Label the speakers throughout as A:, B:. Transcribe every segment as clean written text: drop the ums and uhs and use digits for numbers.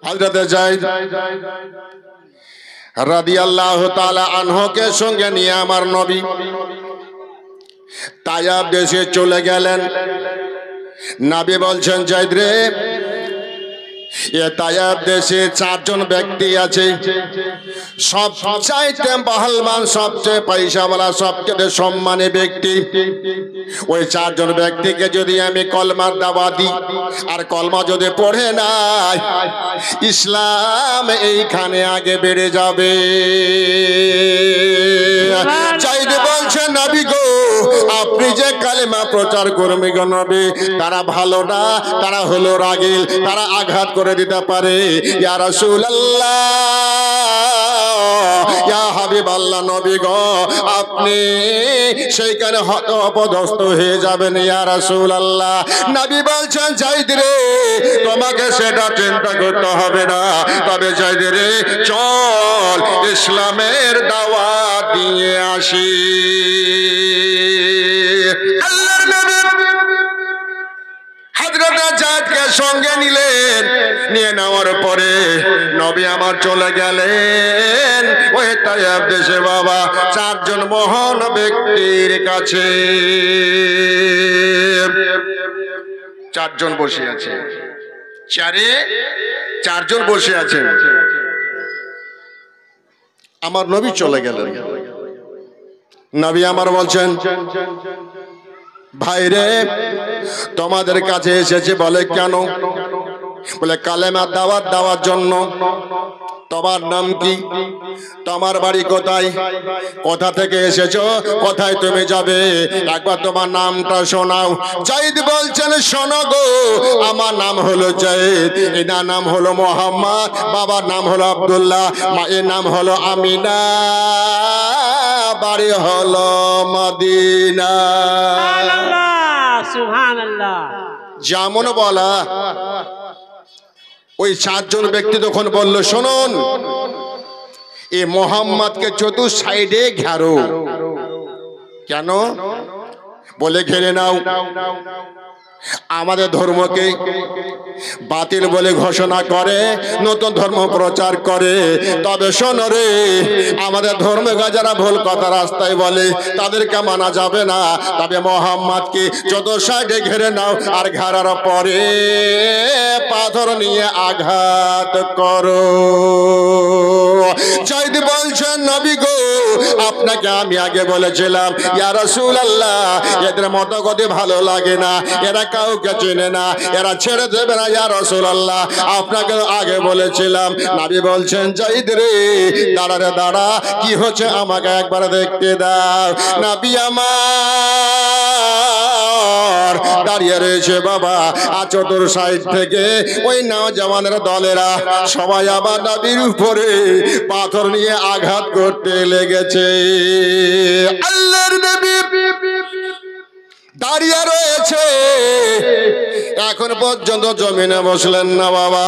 A: হযরত যায়েদ রাদিয়াল্লাহু তাআলা আনহুকে সঙ্গে নিয়ে আমার নবী তায়েব দেশে চলে গেলেন। নবী বলছেন, যায়েদ রে, এ তায়েব দেশে 4 জন ব্যক্তি আছে, সবচাইতে বাহলমান, সবচেয়ে পয়সাওয়ালা, সবচেয়ে সম্মানী ব্যক্তি। ওই 4 জন ব্যক্তিকে যদি আমি কলমার দাওয়াত দিই আর কলমা যদি পড়ে নাই, ইসলাম এইখানে আগে বেড়ে যাবে। যায়েদ বলছেন, নবী গো, আপনি যে কালেমা প্রচার করবে গো নবী, তারা ভালো না, তারা হলো রাগীল, তারা আঘাত করে দিতে পারে। ইয়া রাসূলুল্লাহ, ইয়া হাবিবাল্লাহ, নবী গো, আপনি সেইখানে অপদস্থ হয়ে যাবেন ইয়া রাসূলুল্লাহ। নবী বলছেন, যায়েদ রে, তোমাকে সেটা চিন্তা করতে হবে না, তবে যায়েদ রে, চল ইসলামের দাওয়াত দিয়ে আসি। আল্লাহর নবী হযরত যায়েদকে সঙ্গে নিলেন। নিয়ে নেওয়ার পরে নবী আমার চলে গেলেন ওই তায়েব দেশে বাবা 4 জন মহান ব্যক্তির কাছে। 4 জন বসে আছে, চারে 4 জন বসে আছেন। আমার নবী চলে গেলেন। নবী আমার বলছেন, ভাইরে, তোমাদের কাছে এসেছে। বলে কেন? বলে কালেমা দাওয়াত দেওয়ার জন্য। তোমার নাম কি? তোমার বাড়ি কোথায়? কোথা থেকে এসেছো? কোথায় তুমি যাবে? একবার তোমার নামটা শোনাও। যায়েদ বলছেন, শোনো গো, আমার নাম হলো যায়েদ, এনার নাম হলো মোহাম্মদ, বাবার নাম হলো আব্দুল্লাহ, মায়ের নাম হলো আমিনা, বাড়ি হলো মদিনা।
B: সুবহানাল্লাহ।
A: যেমন বলা, ওই 4 জন ব্যক্তি তখন বলল, শুনুন, এই মোহাম্মদকে চতুর সাইডে ঘেরো। কেন? বলে ঘিরে নাও। আমাদের ধর্মকে বাতিল বলে ঘোষণা করে, নতুন ধর্ম প্রচার করে। তবে শোনো রে, আমাদের ধর্মকে যারা ভুল কথা রাস্তায় বলে তাদেরকে মানা যাবে না। তবে মোহাম্মদকে চতুর সাইডে ঘিরে নাও, আর ঘেরার পরে পাথর নিয়ে আঘাত করো। যায়েদ বলছেন, নবী গো, আপনাকে আমি আগে বলেছিলাম ইয়া রাসূলুল্লাহ, এদের মতো গতি ভালো লাগে না, এরা কাউকে চেনে না, এরা ছেড়ে দেবে না ইয়া রাসূলুল্লাহ, আপনাকে আগে বলেছিলাম। নবী বলছেন, যায়েদ রে, দাঁড়া রে দাঁড়া, কি হচ্ছে আমাকে একবার দেখতে দাও। নবী আমার দাঁড়িয়ে রয়েছে বাবা, আর চতুর সাইড থেকে ওই নওজওয়ানের দলেরা সবাই আবার নবীর উপরে পাথর নিয়ে আঘাত করতে লেগেছে। আল্লাহর নবী দাঁড়িয়ে রয়েছে, এখন পর্যন্ত জমিনে বসলেন না বাবা।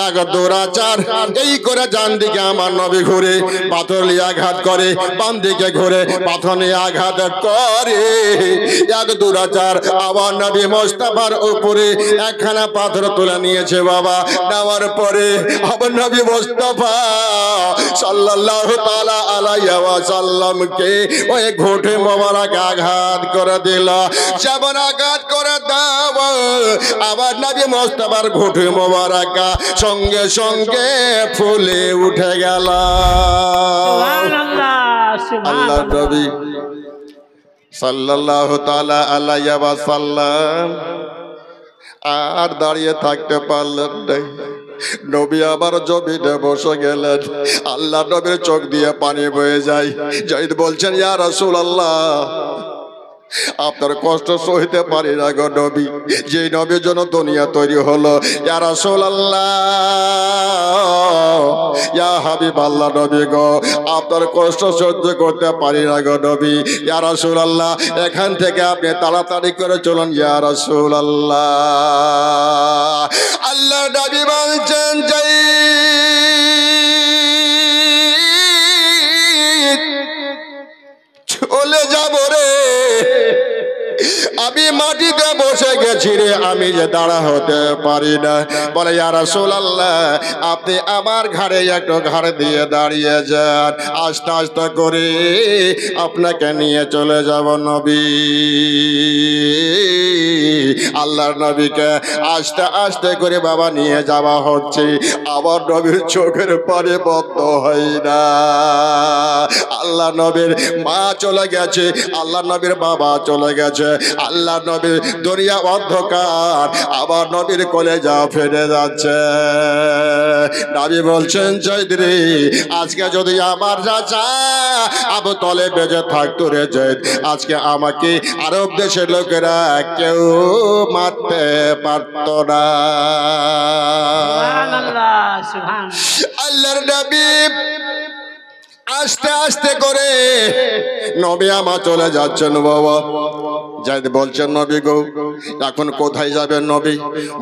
A: এক দুরাচার এই করে ডান দিকে আমার নবী ঘুরে পাথর নিয়ে আঘাত করে, বাম দিকে ঘুরে পাথর নিয়ে আঘাত করে। এক দুরাচার আবার নবী মোস্তফার উপরে একখানা পাথর তুলে নিয়েছে বাবা। নেওয়ার পরে আবার নবী মোস্তফা সাল্লাল্লাহু তাআলা আলাইহি ওয়াসাল্লামকে ওই ঘুঁটে মোবারক আঘাত করে দিল। যেমন আঘাত করে দাও, আবার নবী মোস্তফার ঘুঁটে মোবারক সঙ্গে সঙ্গে ফুলে উঠে গেল। আল্লাহ নবী সাল্লাল্লাহু তাআলা আলাইহি ওয়াসাল্লাম আর দাঁড়িয়ে থাকতে পারলেন না। নবী আবার জমিনে বসে গেলেন। আল্লাহ নবীর চোখ দিয়ে পানি বয়ে যায়। যায়েদ বলছেন, ইয়া রাসূলুল্লাহ, আপনার কষ্ট সইতে পারি না গো নবী, যে নবীর জন্য দুনিয়া তৈরি হলো। ইয়া রাসূলুল্লাহ, ইয়া হাবিবাল্লাহ, নবী গো, আপনার কষ্ট সহ্য করতে পারি না গো নবী। ইয়া রাসূলুল্লাহ, এখান থেকে আপনি তাড়াতাড়ি করে চলুন ইয়া রাসূলুল্লাহ। আল্লাহ নবী বলছেন, চলে যাব রে, আমি মাটিতে বসে গেছি রে, আমি যে দাঁড়া হতে পারি না। বলে ইয়া রাসূলুল্লাহ, আপনি আমার ঘাড়ে একটু ঘাড় দিয়ে দাঁড়িয়ে যান, আস্তে আস্তে করে আপনাকে নিয়ে চলে যাব নবী। আল্লাহর নবীকে আস্তে আস্তে করে বাবা নিয়ে যাওয়া হচ্ছে। আবার নবীর চোখের পানি বন্ধ হয় না। আল্লাহ নবীর মা চলে গেছে, আল্লাহ নবীর বাবা চলে গেছে, আল্লাহ নবীর দুনিয়া অন্ধকার, আবার নবীর কলেজা ফেটে যাচ্ছে। নবী বলছেন জয়দ্রি, আজকে যদি আমার চাচা আবু তলে বেঁচে থাকতো রে জয়দ, আজকে আমাকে আরব দেশের লোকেরা কেউ মারতে পারত না। আল্লাহর নবী আস্তে আস্তে করে নবী আমার চলে যাচ্ছেন বাবা। যাইদ বলছেন নবী গো, এখন কোথায় যাবেন নবী?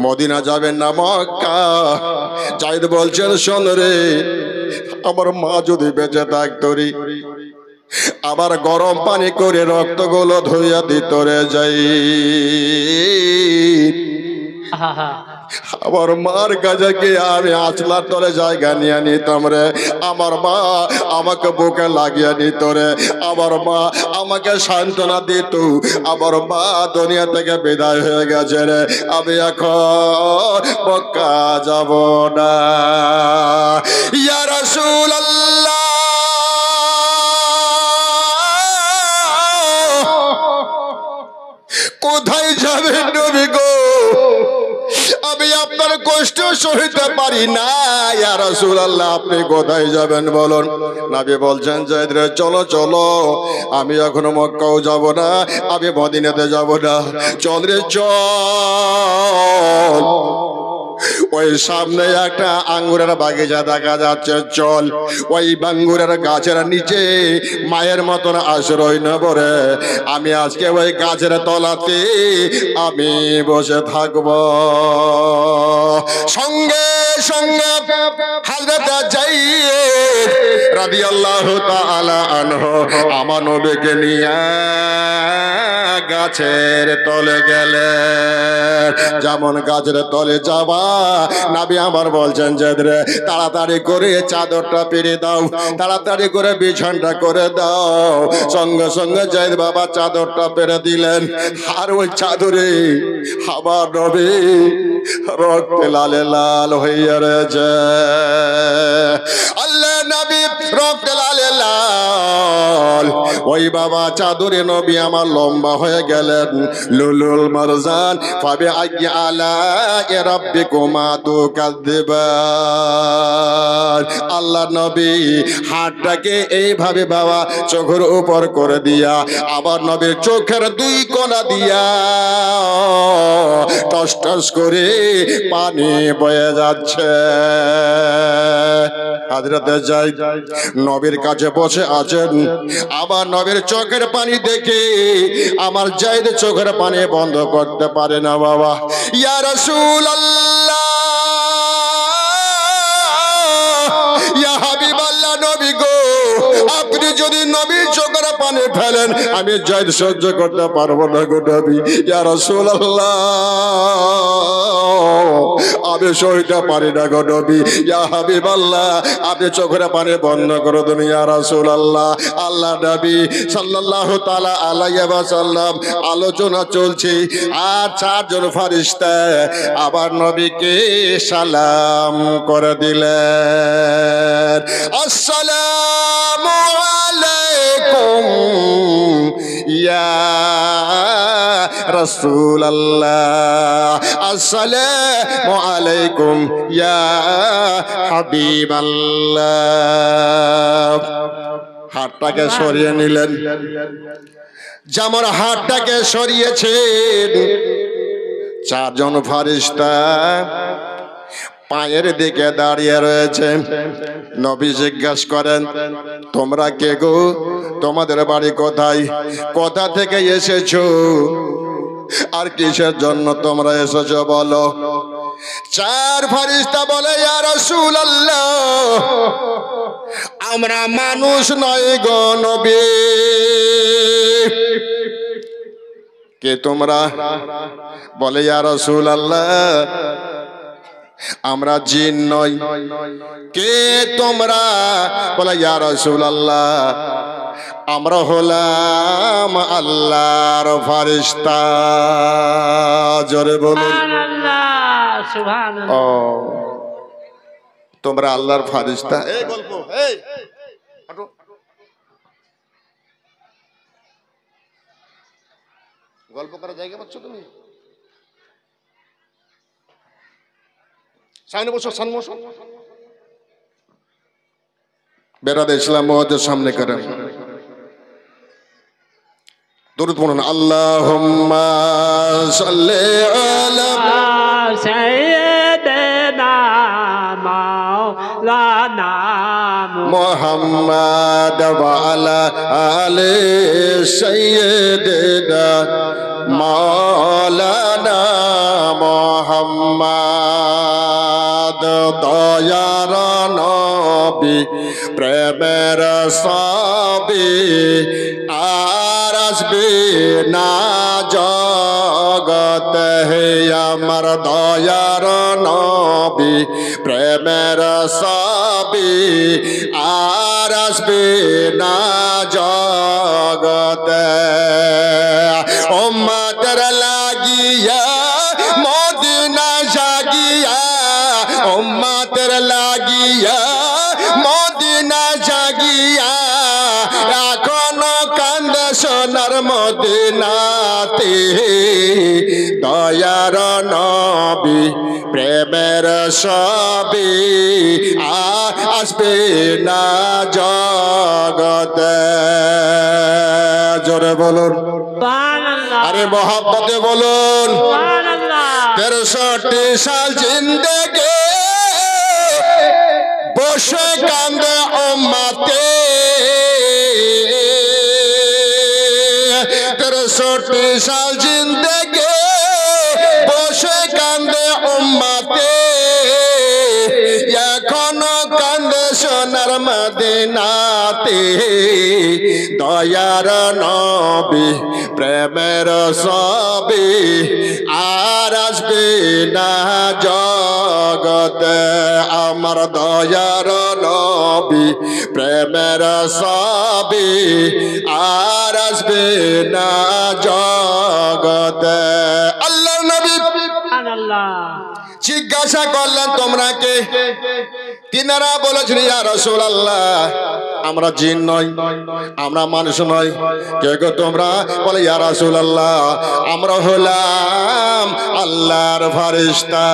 A: মদিনা যাবেন না মক্কা? যাইদ বলছেন শোন রে, আমার মা যদি বেঁচে থাকতো রে, আবার গরম পানি করে রক্তগুলো ধুইয়া দিত রে যাই, আমার মার কাছে গিয়ে আমি আঁচলার তলে জায়গা নিয়ে নিতাম রে। আমার মা আমাকে বুকে লাগিয়ে নিত রে, আমার মা আমাকে সান্ত্বনা দিত। আমার মা দুনিয়া থেকে বিদায় হয়ে গেছে রে, আমি এখন মক্কা যাব না। ইয়া রাসূলুল্লাহ, কোথায় যাবেন নবী গো? আমি আপনার কষ্ট সহিতে পারি না। ইয়া রাসূলুল্লাহ, আপনি কোথায় যাবেন বলুন? নবী বলছেন যায়েদ রে, চলো চলো, আমি এখনো মক্কাও যাব না, আমি মদিনাতে যাব না, চল রে চল। ওই সামনে একটা আঙ্গুরের বাগিচা দেখা যাচ্ছে, চল ওই আঙ্গুরের গাছের নিচে মায়ের মতন আশ্রয় নেব রে, আমি আজকে ওই গাছের তলাতে আমি বসে থাকব। সঙ্গে সঙ্গে হযরত যায়েদ রাদিয়াল্লাহু তাআলা আনহু আমার নবীকে নিয়ে গাছের তলে গেলেন। যেমন গাছের তলে যাবা, নবী আমার বলছেন যায়েদ রে, তাড়াতাড়ি করে চাদরটা পেরে দাও, তাড়াতাড়ি করে বিছানাটা করে দাও। সঙ্গে সঙ্গে যায়েদ বাবা চাদরটা পেরে দিলেন। আর ওই চাদরে আমার নবী রক্তে লালে লাল হইয়া রয়েছে। আল্লাহ নবী রক্তে লালে লাল, ওই বাবা চাদরে নবী আমার লম্বা হয়ে গেলেন। লুলুল মারজান ফাবি আইয়ি আলা রাব্বিকুমা তুকাযযিবান। আল্লাহ নবী হাতটাকে এইভাবে বাবা চোখের উপর করে দিয়া, আবার নবীর চোখের দুই কোণা দিয়া টস টস করে পানি বয়ে যাচ্ছে। হযরতে যায়েদ নবীর কাছে বসে আছেন, আবার নবীর চোখের পানি দেখে আমার যায়েদ চোখের পানি বন্ধ করতে পারে না বাবা। ইয়া রাসূলুল্লাহ, ইয়া হাবিবাল্লাহ, নবী গো, আপনি যদি নবীর চোখের পানি ফেলেন আমি যায়েদ সহ্য করতে পারবো না গো নবী। ইয়া রাসূলুল্লাহ, আমি সইতে পারি না গো নবী। ইয়া হাবিবাল্লাহ, আপনি চোখের পানি বন্ধ করে দেন ইয়া রাসূলুল্লাহ। আল্লাহ নবী সাল্লাল্লাহু তাআলা আলাইহি ওয়াসাল্লাম আলোচনা চলছে, আর চারজন ফেরেশতা আবার নবীকে সালাম করে দিলেন। আসসালামু আলাইকুম ইয়া রাসূলুল্লাহ, আসসালামু আলাইকুম ইয়া হাবিবাল্লাহ। হাতটাকে সরিয়ে নিলেন। যেমন হাতটাকে সরিয়েছেন, চারজন ফেরেশতা পায়ের দিকে দাঁড়িয়ে রয়েছে। নবী জিজ্ঞাসা করেন, তোমরা কে গো? তোমাদের বাড়ি কোথায়? কোথা থেকে এসেছো? আর কিসের জন্য তোমরা এসেছো বলো? চার ফেরেশতা বলে, ইয়া রাসূলুল্লাহ, আমরা মানুষ নই গো নবী, কে তোমরা? বলে ইয়া রাসূলুল্লাহ আমরা জিন নই। কে তোমরা? বলে ইয়া রাসূলুল্লাহ আমরা হলাম আল্লাহর ফেরেশতা। জোরে বলুন
B: সুবহানাল্লাহ, সুবহানাল্লাহ।
A: ও তোমরা আল্লাহর ফেরেশতা। এই গল্প, এই হাঁটো। গল্প করার জায়গা পাচ্ছ তুমি? সামনে বসো, সামনে বসো। বেরাদ ইসলাম মহোদয়ের সামনে করেন দরুদ পড়ুন। আল্লাহুম্মা সাল্লি আলা
B: সাইয়্যিদিনা মাওলানা
A: মুহাম্মাদ ওয়া আলা আলি সাইয়্যিদিনা মাওলানা মুহাম্মাদ। দয়ার নবী প্রেমের সাবি আর আসবে না জগত হে আমার দয়ার নবী প্রেমের সাবি আর আসবে না জগতে। উম্মতের লাগিয়া মদিনা জাগিয়া, উম্মতের লাগিয়া মদিনা জাগিয়া এখনো কান্দে সোনার মদিনাতে। দয়ার নবী প্রেমের সবি আসবে না জগতে। জোরে বলুন
B: সুবহানাল্লাহ,
A: আরে মোহাব্বতে বলুন।
B: সুবহানাল্লাহ।
A: 63 সাল জিন্দেগি বসে কান্দে উম্মতে। 63 সাল জিন্দেগি বসে কান্দে উম্মতে। এখনো কান্দে সোনার মদিনাতে। দয়ার নবী প্রেমের সবি আর আসবে না জগতে। আমার দয়ার নবী প্রেমের সবি আর আসবে না জগতে। আল্লাহর নবী
B: সুবহানাল্লাহ।
A: জিজ্ঞাসা করলেন তোমরা কে? তিনারা বলেছেন ইয়া রাসূলুল্লাহ আমরা জিন নই, আমরা মানুষ নই। কে গো তোমরা? বলে ইয়া রাসূলুল্লাহ আমরা হলাম আল্লাহর ফেরেশতা।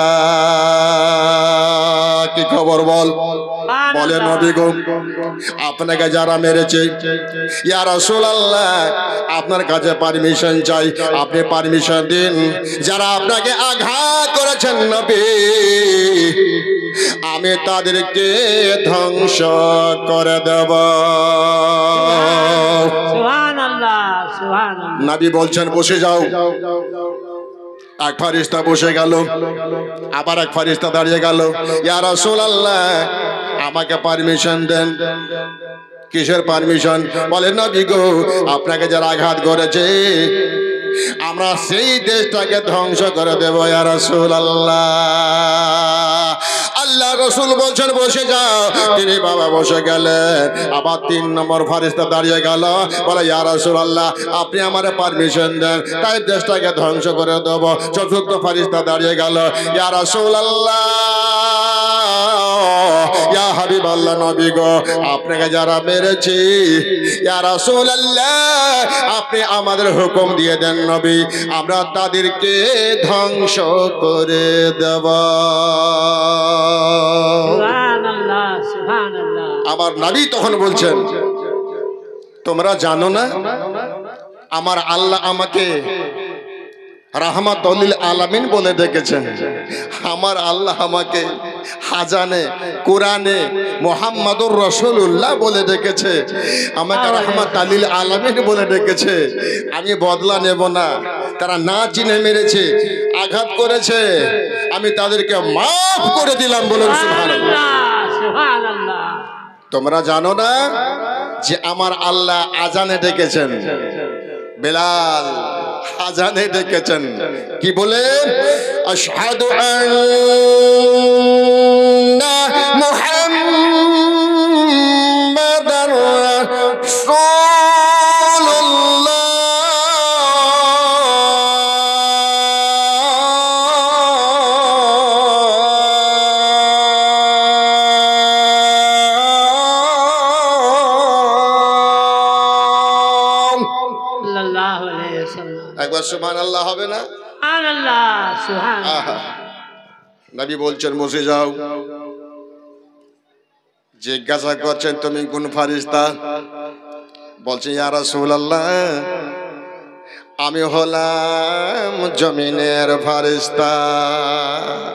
A: কি খবর বল? বলে নবী গো আপনাকে যারা মেরেছে ইয়া রাসূলুল্লাহ আপনার কাছে পারমিশন চাই, আপনি পারমিশন দিন। যারা আপনাকে আঘাত করেছেন নবী আমি তাদেরকে ধ্বংস করে দেব।
B: সুবহানাল্লাহ, সুবহানাল্লাহ।
A: নবী বলছেন বসে যাও। এক ফেরেশতা বসে গেল, আবার এক ফেরেশতা দাঁড়িয়ে গেল। ইয়া রাসূলুল্লাহ আমাকে পারমিশন দেন। কিসের পারমিশন? বলে নবী গো আপনাকে যারা আঘাত করেছে আমরা সেই দেশটাকে ধ্বংস করে দেব ইয়া রাসূলুল্লাহ। আল্লাহ রাসূল বলছেন বসে যাও। তিনি বাবা বসে গেলেন। আবার 3 নম্বর ফেরেশতা দাঁড়িয়ে গেল। বলে ইয়া রাসূলুল্লাহ আপনি আমারে পারমিশন দেন, তাই দেশটাকে ধ্বংস করে দেব। 4র্থ ফেরেশতা দাঁড়িয়ে গেল। ইয়া রাসূলুল্লাহ ইয়া হাবিবাল্লাহ নবী গো আপনাকে যারা মেরেছে ইয়া রাসূলুল্লাহ আপনি আমাদের হুকুম দিয়ে দেন নবী আমরা তাদেরকে ধ্বংস করে দেব।
B: সুবহানাল্লাহ, সুবহানাল্লাহ।
A: আমার নবী তখন বলছেন তোমরা জানো না আমার আল্লাহ আমাকে রাহমাতুল আলামিন বলে ডেকেছেন। আমার আল্লাহ আমাকে হাজানে কোরআনে মুহাম্মাদুর রাসূলুল্লাহ বলে ডেকেছে, আমাকে রাহমাতুল আলামিন বলে ডেকেছে। আমি বদলা নেব না। তারা না চিনে মেরেছে, আঘাত করেছে, আমি তাদেরকে মাফ করে দিলাম। বলুন সুবহানাল্লাহ,
B: সুবহানাল্লাহ।
A: তোমরা জানো না যে আমার আল্লাহ আজানে ডেকেছেন। বেলাল আজানে ডেকেছেন কি বলে আশহাদু আন্না মুহাম্মাদার রাসূলুল্লাহ।
B: সাল্লাল্লাহু আলাইহি ওয়াসাল্লাম।
A: একবার সুবহানাল্লাহ হবে না?
B: সুবহানাল্লাহ, সুবহানাল্লাহ।
A: আহা, নবী বলছেন বসে যাও। জিজ্ঞাসা করছেন তুমি কোন ফারিস্তা? বলছে ইয়া রাসূলুল্লাহ আমি হলাম জমিনের ফারিস্তা।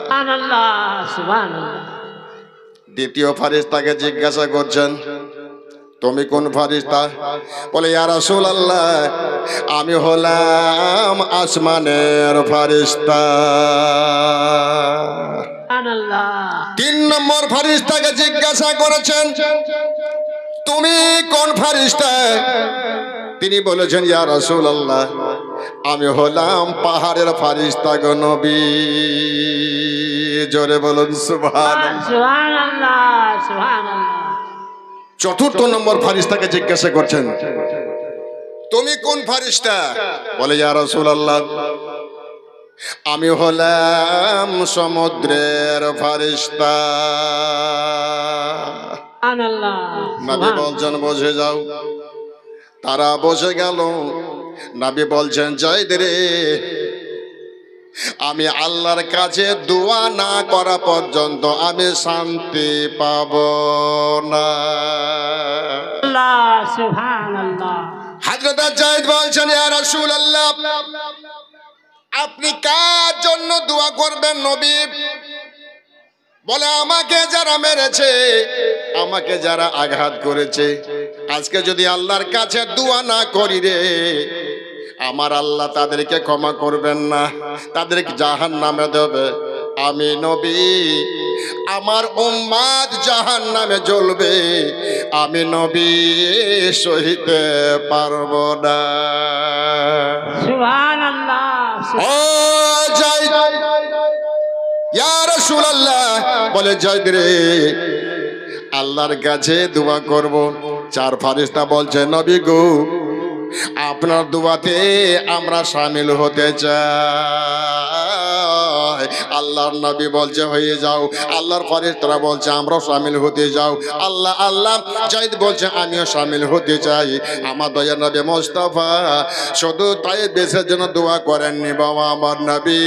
B: সুবহানাল্লাহ, সুবহানাল্লাহ।
A: দ্বিতীয় ফারিস্তাকে জিজ্ঞাসা করছেন তুমি কোন ফারিস্তা? বলে ইয়া রাসূলুল্লাহ আমি হলাম আসমানের ফারিস্তা।
B: সুবহানাল্লাহ।
A: তিন নম্বর ফারিস্তাকে জিজ্ঞাসা করেছেন তুমি কোন ফারিস্তা? তিনি বলেছেন ইয়া রাসূলুল্লাহ আমি হলাম পাহাড়ের ফারিস্তা গো নবী। জোরে বলুন সুবহানাল্লাহ।
B: সুবহানাল্লাহ, সুবহানাল্লাহ।
A: চতুর্থ নম্বর ফারিস্তাকে জিজ্ঞাসা করছেন তুমি কোন ফারিস্তা? বলে ইয়া রাসূলুল্লাহ আমি হলাম সমুদ্রের ফারিস্তা।
B: সুবহানাল্লাহ।
A: নবী বলছেন বসে যাও। তারা বসে গেল। নবী বলছেন যাইদ রে আমি আল্লাহর কাছে দোয়া না করা পর্যন্ত আমি শান্তি পাব না।
B: আল্লাহ, সুবহানাল্লাহ।
A: হযরত যায়েদ বলছেন ইয়া রাসূলুল্লাহ আপনি কার জন্য দোয়া করবেন নবী? বলে আমাকে যারা মেরেছে, আমাকে যারা আঘাত করেছে, আজকে যদি আল্লাহর কাছে দোয়া না করি রে আমার আল্লাহ তাদেরকে ক্ষমা করবেন না, তাদেরকে জাহান্নামে দেবে। আমি নবী আমার উম্মত জাহান্নামে জ্বলবে, আমি নবী সহিতে পারবো না।
B: সুবহানাল্লাহ।
A: ও যায়েদ ইয়া রাসূলুল্লাহ বলে যায়েদ রে আল্লাহর কাছে দোয়া করব। চার ফারিস্তা বলছে নবী গো আপনার দোয়াতে আমরা শামিল হতে চাই। আল্লাহর নবী বলছে হয়ে যাও। আল্লাহর ফেরেশতারা বলছে আমরাও শামিল হতে যাও। আল্লাহ আল্লাহ যায়েদ বলছে আমিও শামিল হতে চাই। আমার দয়ার নবী মুস্তাফা শুধু তাই দেশের জন্য দোয়া করেননি বাবা আমার নবী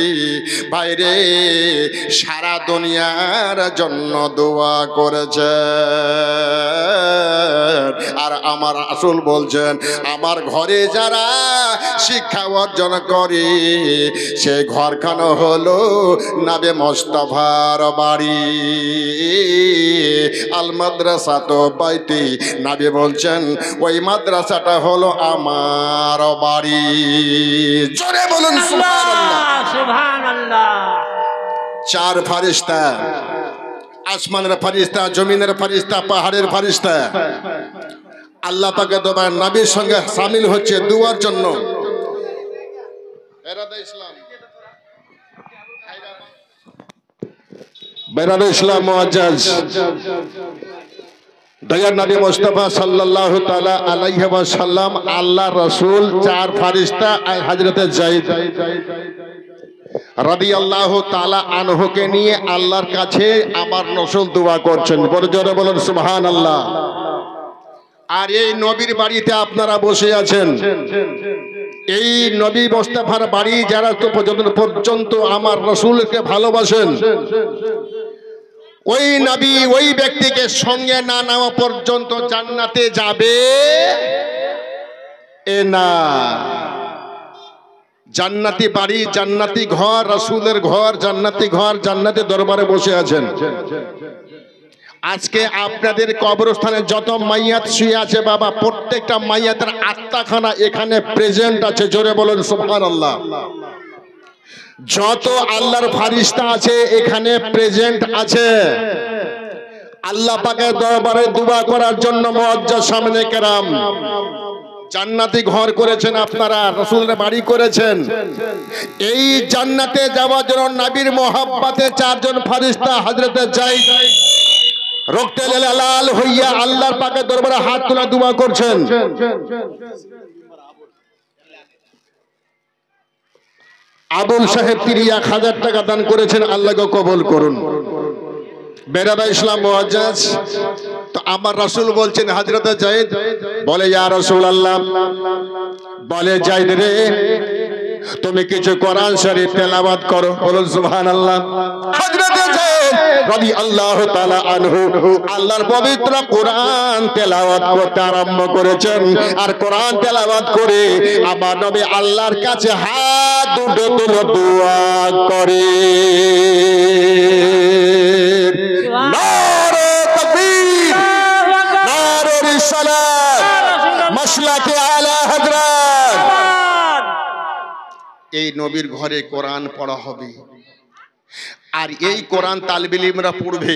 A: ভাইরে সারা দুনিয়ার জন্য দোয়া করেছে। আর আমার রাসূল বলছেন আমার ঘরে যারা শিক্ষা অর্জন করে সেই ঘরখানা হলো নবী মুস্তাফার বাড়ি। আল মাদ্রাসা তো বাইতি, নবী বলছেন ওই মাদ্রাসাটা হলো আমার বাড়ি। জোরে বলুন সুবহানাল্লাহ।
B: সুবহানাল্লাহ।
A: চার ফারিস্তা, আসমানের ফারিস্তা, জমিনের ফারিস্তা, পাহাড়ের ফারিস্তা আল্লাহ পাকের দরবারে নবীর সঙ্গে শামিল হচ্ছে দুয়ার জন্য। বেরাদে ইসলাম মুআজ্জাজ দয়ার নবী মুস্তাফা সাল্লাল্লাহু তাআলা আলাইহি ওয়াসাল্লাম আল্লাহ রাসূল চার ফারিস্তা হযরত যায়েদ রাদিয়াল্লাহু তাআলা আনহুকে নিয়ে আল্লাহর কাছে আমার রাসূল দোয়া করছেন। বড় জোরে বলুন সুবহানাল্লাহ। আর এই নবীর বাড়িতে আপনারা বসে আছেন। এই নবী মুস্তাফার বাড়ি যারা তো পর্যন্ত আমার রাসূলকে ভালোবাসেন ওই নবী ওই ব্যক্তিকে সঙ্গে না নেওয়া পর্যন্ত জান্নাতে যাবে না। জান্নাতি বাড়ি, জান্নাতি ঘর, রাসূলের ঘর, জান্নাতি ঘর, জান্নাতি দরবারে বসে আছেন। আজকে আপনাদের কবরস্থানে যত মাইয়াত শুয়ে আছে বাবা প্রত্যেকটা মাইয়াতের আত্মাখানা এখানে প্রেজেন্ট আছে। জোরে বলুন সুবহানাল্লাহ। যত আল্লাহর ফারিস্তা আছে এখানে প্রেজেন্ট আছে আল্লাহ পাকের দরবারে দোয়া করার জন্য মুআজ্জাজ সামনে কেরাম। জান্নাতি ঘর করেছেন আপনারা, রাসূলের বাড়ি করেছেন। এই জান্নাতে যাওয়ার জন্য নবীর মোহাব্বতে চারজন ফেরেশতা হযরতে যায়েদ রক্তে লাল হইয়া আল্লাহর পাকের দরবারে হাত তুলে দোয়া করছেন। আবুল সাহেব তিনি 1000 টাকা দান করেছেন, আল্লাহকে কবুল করুন। বেরাদা ইসলাম মুআজ্জাজ, তো আমার রাসূল বলছেন হযরত যায়েদ বলে, ইয়া রাসূলুল্লাহ, বলে যায়েদ রে, তুমি কিছু কোরআন শরীফ তেলাওয়াত করো। বলুন সুবহানাল্লাহ। হযরত যায়েদ রাদিয়াল্লাহু তাআলা আনহু আল্লাহর পবিত্র কোরআন তেলাওয়াত করতে আরম্ভ করেছেন। আর কোরআন তেলাওয়াত করে আমার নবী আল্লাহর কাছে হাত দুটো তুলে দোয়া করে। নারে তাকবীর, নারে রিসালাত, মাসলাকে আলা হযরত। এই নবীর ঘরে কোরআন পড়া হবে, আর এই কোরআন তালিবে ইলমরা পড়বে।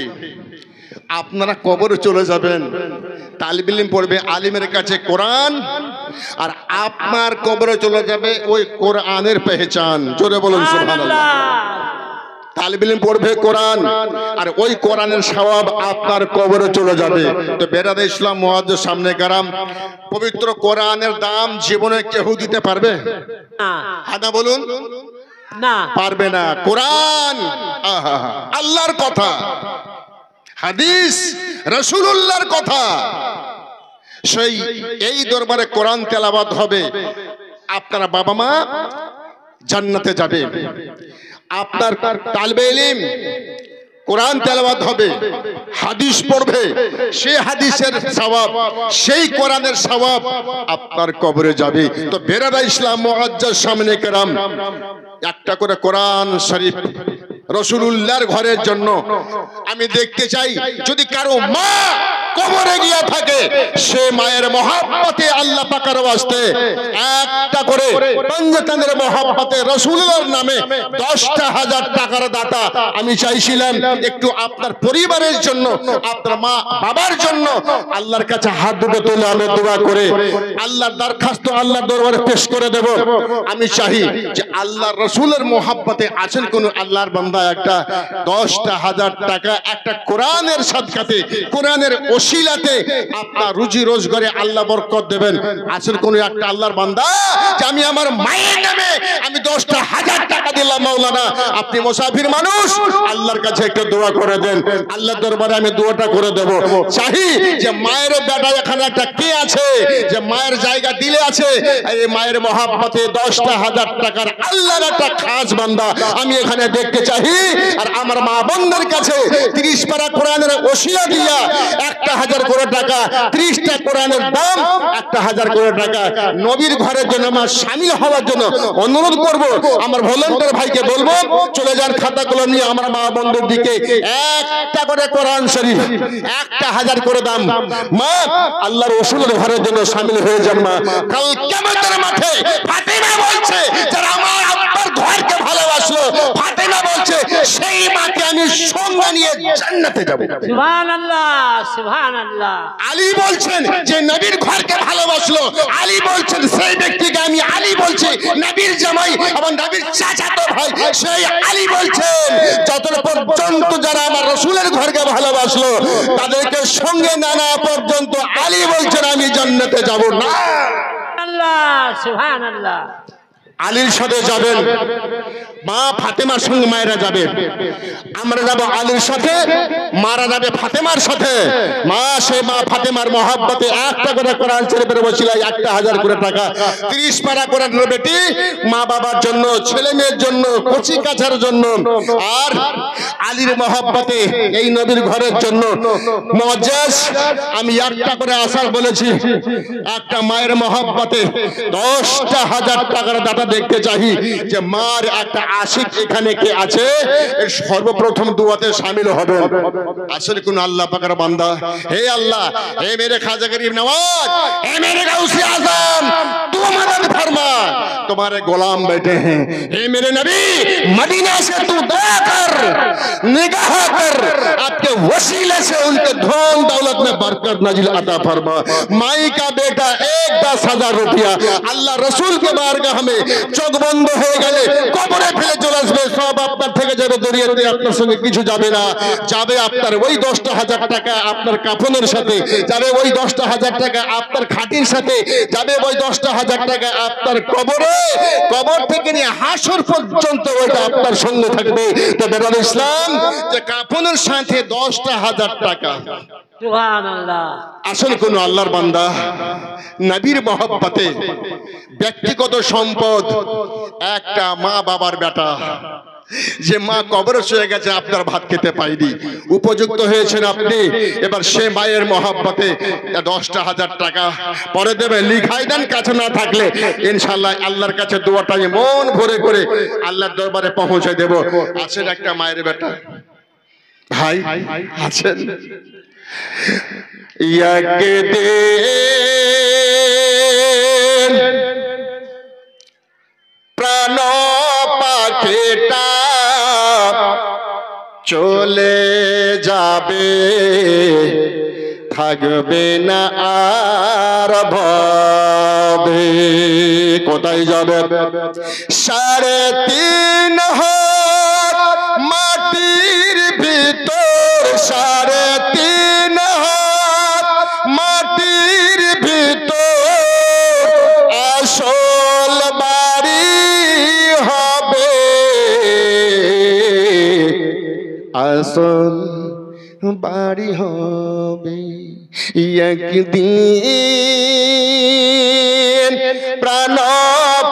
A: আপনারা কবরে চলে যাবেন, তালিবে ইলম পড়বে আলিমের কাছে কোরআন, আর আপনার কবরে চলে যাবে ওই কোরআনের পেহচান। জোরে বলুন সুবহানাল্লাহ। তালিবে ইলম পড়বে কোরআন, আর ওই কোরআনের সওয়াব আপনার কবরে চলে যাবে। তো বেরাদা ইসলাম মুআজ্জাজ সামনে কারাম, পবিত্র কোরআনের দাম জীবনে কেউ দিতে পারবে? হাদা বলুন
B: না,
A: পারবে না। কোরআন আল্লাহর কথা, হাদিস রাসূলুল্লাহর কথা, সেই এই দরবারে কোরআন তেলাওয়াত হবে। আপনার বাবা মা জান্নাতে যাবে, আপনার তালিবে ইলম কোরআন তেলাওয়াত হবে, হাদিস পড়বে, সেই হাদিসের সওয়াব, সেই কোরআনের সওয়াব আপনার কবরে যাবে। তো বেরাদা ইসলাম মুআজ্জাজ সামনে কেরাম, একটা করে কোরআন শরীফ রাসূলুল্লাহর ঘরের জন্য আমি দেখতে চাই। যদি কারো মা কবরে গিয়া থাকে, সে মায়ের মহব্বতে আল্লাহ পাকের ওয়াস্তে একটা করে পঞ্জতানের মহব্বতে রাসূলুল্লাহর নামে 10,000 টাকার দাতা আমি চাইছিলাম একটু আপনার পরিবারের জন্য, আপনার মা বাবার জন্য আল্লাহর কাছে হাত দুটো তুলে আমি দোয়া করে আল্লাহর দরখাস্ত আল্লাহর দরবারে পেশ করে দেব। আমি চাই যে আল্লাহর রাসূলের মহব্বতে আছেন কোন আল্লাহর বান্দা, একটা 10,000 টাকা একটা কোরআনের সাদকাতে, কোরআনের ওসিলাতে আপনার রুজি রোজগারে আল্লাহ বরকত দেবেন। আছেন কোন একটা আল্লাহর বান্দা যে আমি আমার মায়ের নামে আমি 10,000 টাকা দিলাম, মাওলানা আপনি মুসাফির মানুষ, আল্লাহর কাছে একটু দোয়া করে দেন, আল্লাহর দরবারে আমি দোয়াটা করে দেব। চাই যে মায়ের বেটা এখানে একটা কে আছে যে মায়ের জায়গা দিলে আছে, এই মায়ের মহব্বতে 10,000 টাকার আল্লাহর একটা খাস বান্দা আমি এখানে দেখতে চাই। আর আমার মা বোনদের কাছে 30 পারা কোরআনের ওসিলা দিয়া 1,000 করে টাকা, 30টা কোরআনের দাম 1,000 করে টাকা নবীর ঘরের জন্য আমার শামিল হওয়ার জন্য অনুরোধ করব। আমার ভলান্টিয়ার ভাইকে বলবো চলে যান খাতা কলম নিয়ে আমার মা বোনদের দিকে একটা করে কোরআন শরীফ 1,000 করে দাম, মা আল্লাহর রাসূলের ঘরের জন্য শামিল হয়ে যান। মা কাল কিয়ামতের মাঠে ফাতিমা বলছে যারা আমার আব্বার ঘরকে ভালোবাসলো, ফাতিমা বলছে সেই মাকে আমি সঙ্গে নিয়ে জান্নাতে যাব।
B: সুবহানাল্লাহ, সুবহানাল্লাহ।
A: আলী বলছেন যে নবীর ঘরকে ভালোবাসলো, আলী বলছেন সেই ব্যক্তিকে আমি আলী বলছি নবীর জামাই এবং নবীর চাচাতো ভাই, সেই আলী বলছেন যতক্ষণ পর্যন্ত যারা আমার রাসূলের ঘরকে ভালোবাসলো তাদেরকে সঙ্গে না নেওয়া পর্যন্ত আলী বলছেন আমি জান্নাতে যাব না।
B: আল্লাহ, সুবহানাল্লাহ।
A: আলীর সাথে যাবেন, মা ফাতেমার সঙ্গে মায়েরা যাবে, আমরা যাব আলীর সাথে, মারা যাবে ফাতেমার সাথে। মা সেই মা ফাতেমার মহব্বতে একটা করে কোরআন শরীফের ওসিলায় 1,000 করে টাকা, 30 পারা কোরআনের বেটি মা বাবার জন্য, ছেলে মেয়ের জন্য, কচি কাছার জন্য, আর আলীর মহব্বতে এই নবীর ঘরের জন্য। মুআজ্জাজ আমি একটা করে আসার বলেছি, একটা মায়ের মহব্বতে 10,000 টাকার দাতা দেখতে চাই যে মার একটা আশিক এখানে কে আছে, এর সর্বপ্রথম দুয়াতে শামিল হবে। আসলে কোন আল্লাহ পাকের বান্দা, হে আল্লাহ, হে মেরে খাজা গরিব নওয়াজ, হে मेरे गौसे आजम, तू मदद फरमा, तुम्हारे गुलाम बैठे हैं। हे मेरे नबी, मदीना से तू दया कर, निगाह कर, आपके वसीले से उनके धन दौलत में बरकत नजिल अता फरमा। माई का बेटा एक 10,000 रुपया আল্লাহ রসুলকে বারগাহ মে চোখ বন্ধ হয়ে গেলে কবরে ফেলে চলে আসবে, সব আপনার থেকে যাবে দুনিয়াতে, আপনার সঙ্গে কিছু যাবে না। যাবে আপনার ওই 10,000 টাকা আপনার কাফনের সাথে, যাবে ওই 10,000 টাকা আপনার খাটির সাথে, যাবে ওই 10,000 টাকা আপনার কবরে, কবর থেকে নিয়ে হাসর পর্যন্ত ওইটা আপনার সঙ্গে থাকবে। তো বেরাল ইসলাম যে কাফনের সাথে 10,000 টাকা।
B: সুবহানাল্লাহ।
A: আসলে কোন আল্লাহর বান্দা নবীর মহব্বতে ব্যক্তিগত সম্পদ, একটা মা বাবার বেটা, যে মা কবরে শুয়ে গেছে, আপনার ভাত খেতে পাইনি, উপযুক্ত হয়েছেন আপনি, এবার সে মায়ের মহব্বতে 10,000 টাকা পরে দেবে, লিখাই দেন, কাছে না থাকলে ইনশাআল্লাহ আল্লাহর কাছে দোয়াটাই মন ভরে করে আল্লাহর দরবারে পৌঁছে দেব। আছেন একটা মায়ের বেটা ভাই, আছেন, প্রাণ পাখিটা চলে যাবে, থাকবে না আর ভাবে। কোথায় যাবে? 3.5 হাত মাটির ভিতর, 3.5 হাত মাটির ভিতর আসল বাড়ি হবে, আসল বাড়ি হবে। একদিন প্রাণ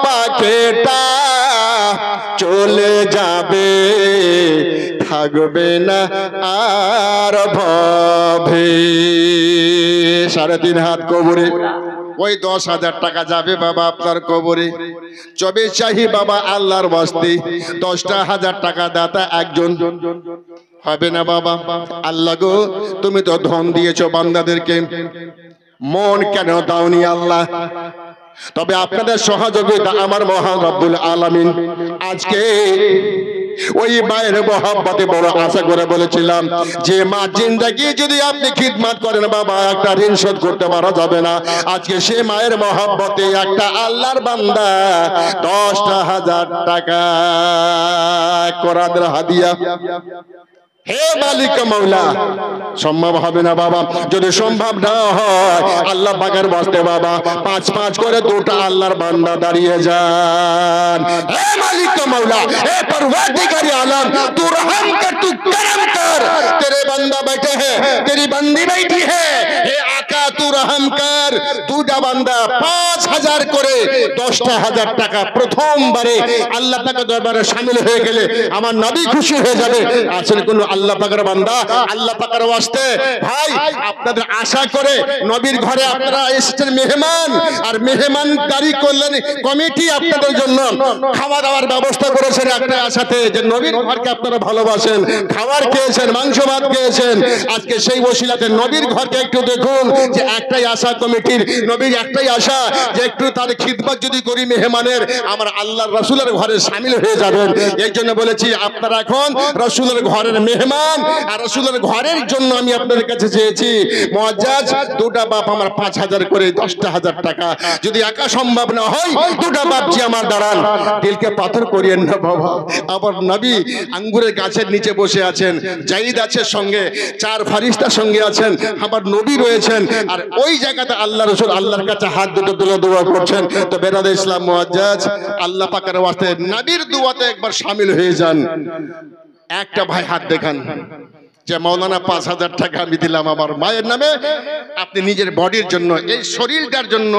A: পাখিটা চলে যাবে, থাকবে না আর ভাবে। 3.5 হাত কবরে, ওই 10,000 টাকা যাবে বাবা আপনার কবরে। চবে চাহি বাবা আল্লাহর বাস্তে 10,000 টাকা দাতা একজন হবে না বাবা। আল্লাহ গো, তুমি তো ধন দিয়েছো বান্দাদেরকে, মন কেন দাওনি আল্লাহ? তবে আপনাদের সহযোগিতা আমার মহান রব্বুল আলামিন আজকে ওই মায়ের মহব্বতে বড় আশা করে বলেছিলাম যে মা জিন্দেগি যদি আপনি খিদমত করেন বাবা, একটা ঋণ শোধ করতে পারা যাবে না। আজকে সে মায়ের মহব্বতে একটা আল্লাহর বান্দা 10,000 টাকা কোরআনের হাদিয়া। হে মালিক মাওলা, সম্ভব হবে না বাবা, যদি সম্ভব না হয় আল্লাহ পাকের বাস্তে বাবা 5-5 করে 2টা আল্লাহর বান্দা দাঁড়িয়ে যান। হে মালিক মাওলা, হে परवरदिगार आलम, तू रहम कर, तू करम कर, तेरे बंदा बैठे हैं, तेरी बंदी बैठी है, हे आका तू रहम कर। 2টা বান্দা 5,000 করে 10,000 টাকা প্রথমবারে আল্লাহ পাকের দরবারে শামিল হয়ে গেলে আমার নবী খুশি হয়ে যাবে। আসলে কোন আল্লাহ পাকের বান্দা আল্লাহ পাকের ওয়াস্তে ভাই আপনাদের আশা করে নবীর ঘরে আপনারা এসেছেন মেহমান, আর মেহমানদারি করলেন কমিটি আপনাদের জন্য খাওয়া দাওয়ার ব্যবস্থা করেছেন একটা আশাতে যে নবীর ঘরকে আপনারা ভালোবাসেন, খাবার খেয়েছেন, মাংস ভাত খেয়েছেন। আজকে সেই ওসিলাতে নবীর ঘরকে একটু দেখুন যে একটাই আশা কমিটির, নবীর একটাই আশা যে একটু তার খিদমত যদি করি মেহমানের, আমার আল্লাহর রাসূলের ঘরে শামিল হয়ে যাবেন। এই জন্য বলেছি আপনারা এখন রাসূলের ঘরের মেহমান, আর রাসূলের ঘরের জন্য আমি আপনাদের কাছে চেয়েছি মুআজ্জাজ 2টা বাপ আমার 5,000 করে 10,000 টাকা, যদি একা সম্ভব না হয় 2টা বাপজি আমার দাঁড়ান। দিলকে পাথর করিয়েন না বাবা। আবার নবী আঙ্গুরের গাছের নিচে বসে আছেন, জাইদ আছে সঙ্গে, 4 ফেরেশতা সঙ্গে আছেন, আবার নবী রয়েছেন, আর ওই জায়গাতে আল্লাহ রাসূল আল্লাহর কাছে হাত দুটো তুলে দোয়া করছেন। তো বেরাদ ইসলাম মুআজ্জাজ আল্লাহ পাকের ওয়াস্তে নবীর দুয়াতে একবার শামিল হয়ে যান। একটা ভাই হাত দেখান যে মাওলানা 5,000 টাকা আমি দিলাম আমার মায়ের নামে, আপনি নিজের বডির জন্য, এই শরীরটার জন্য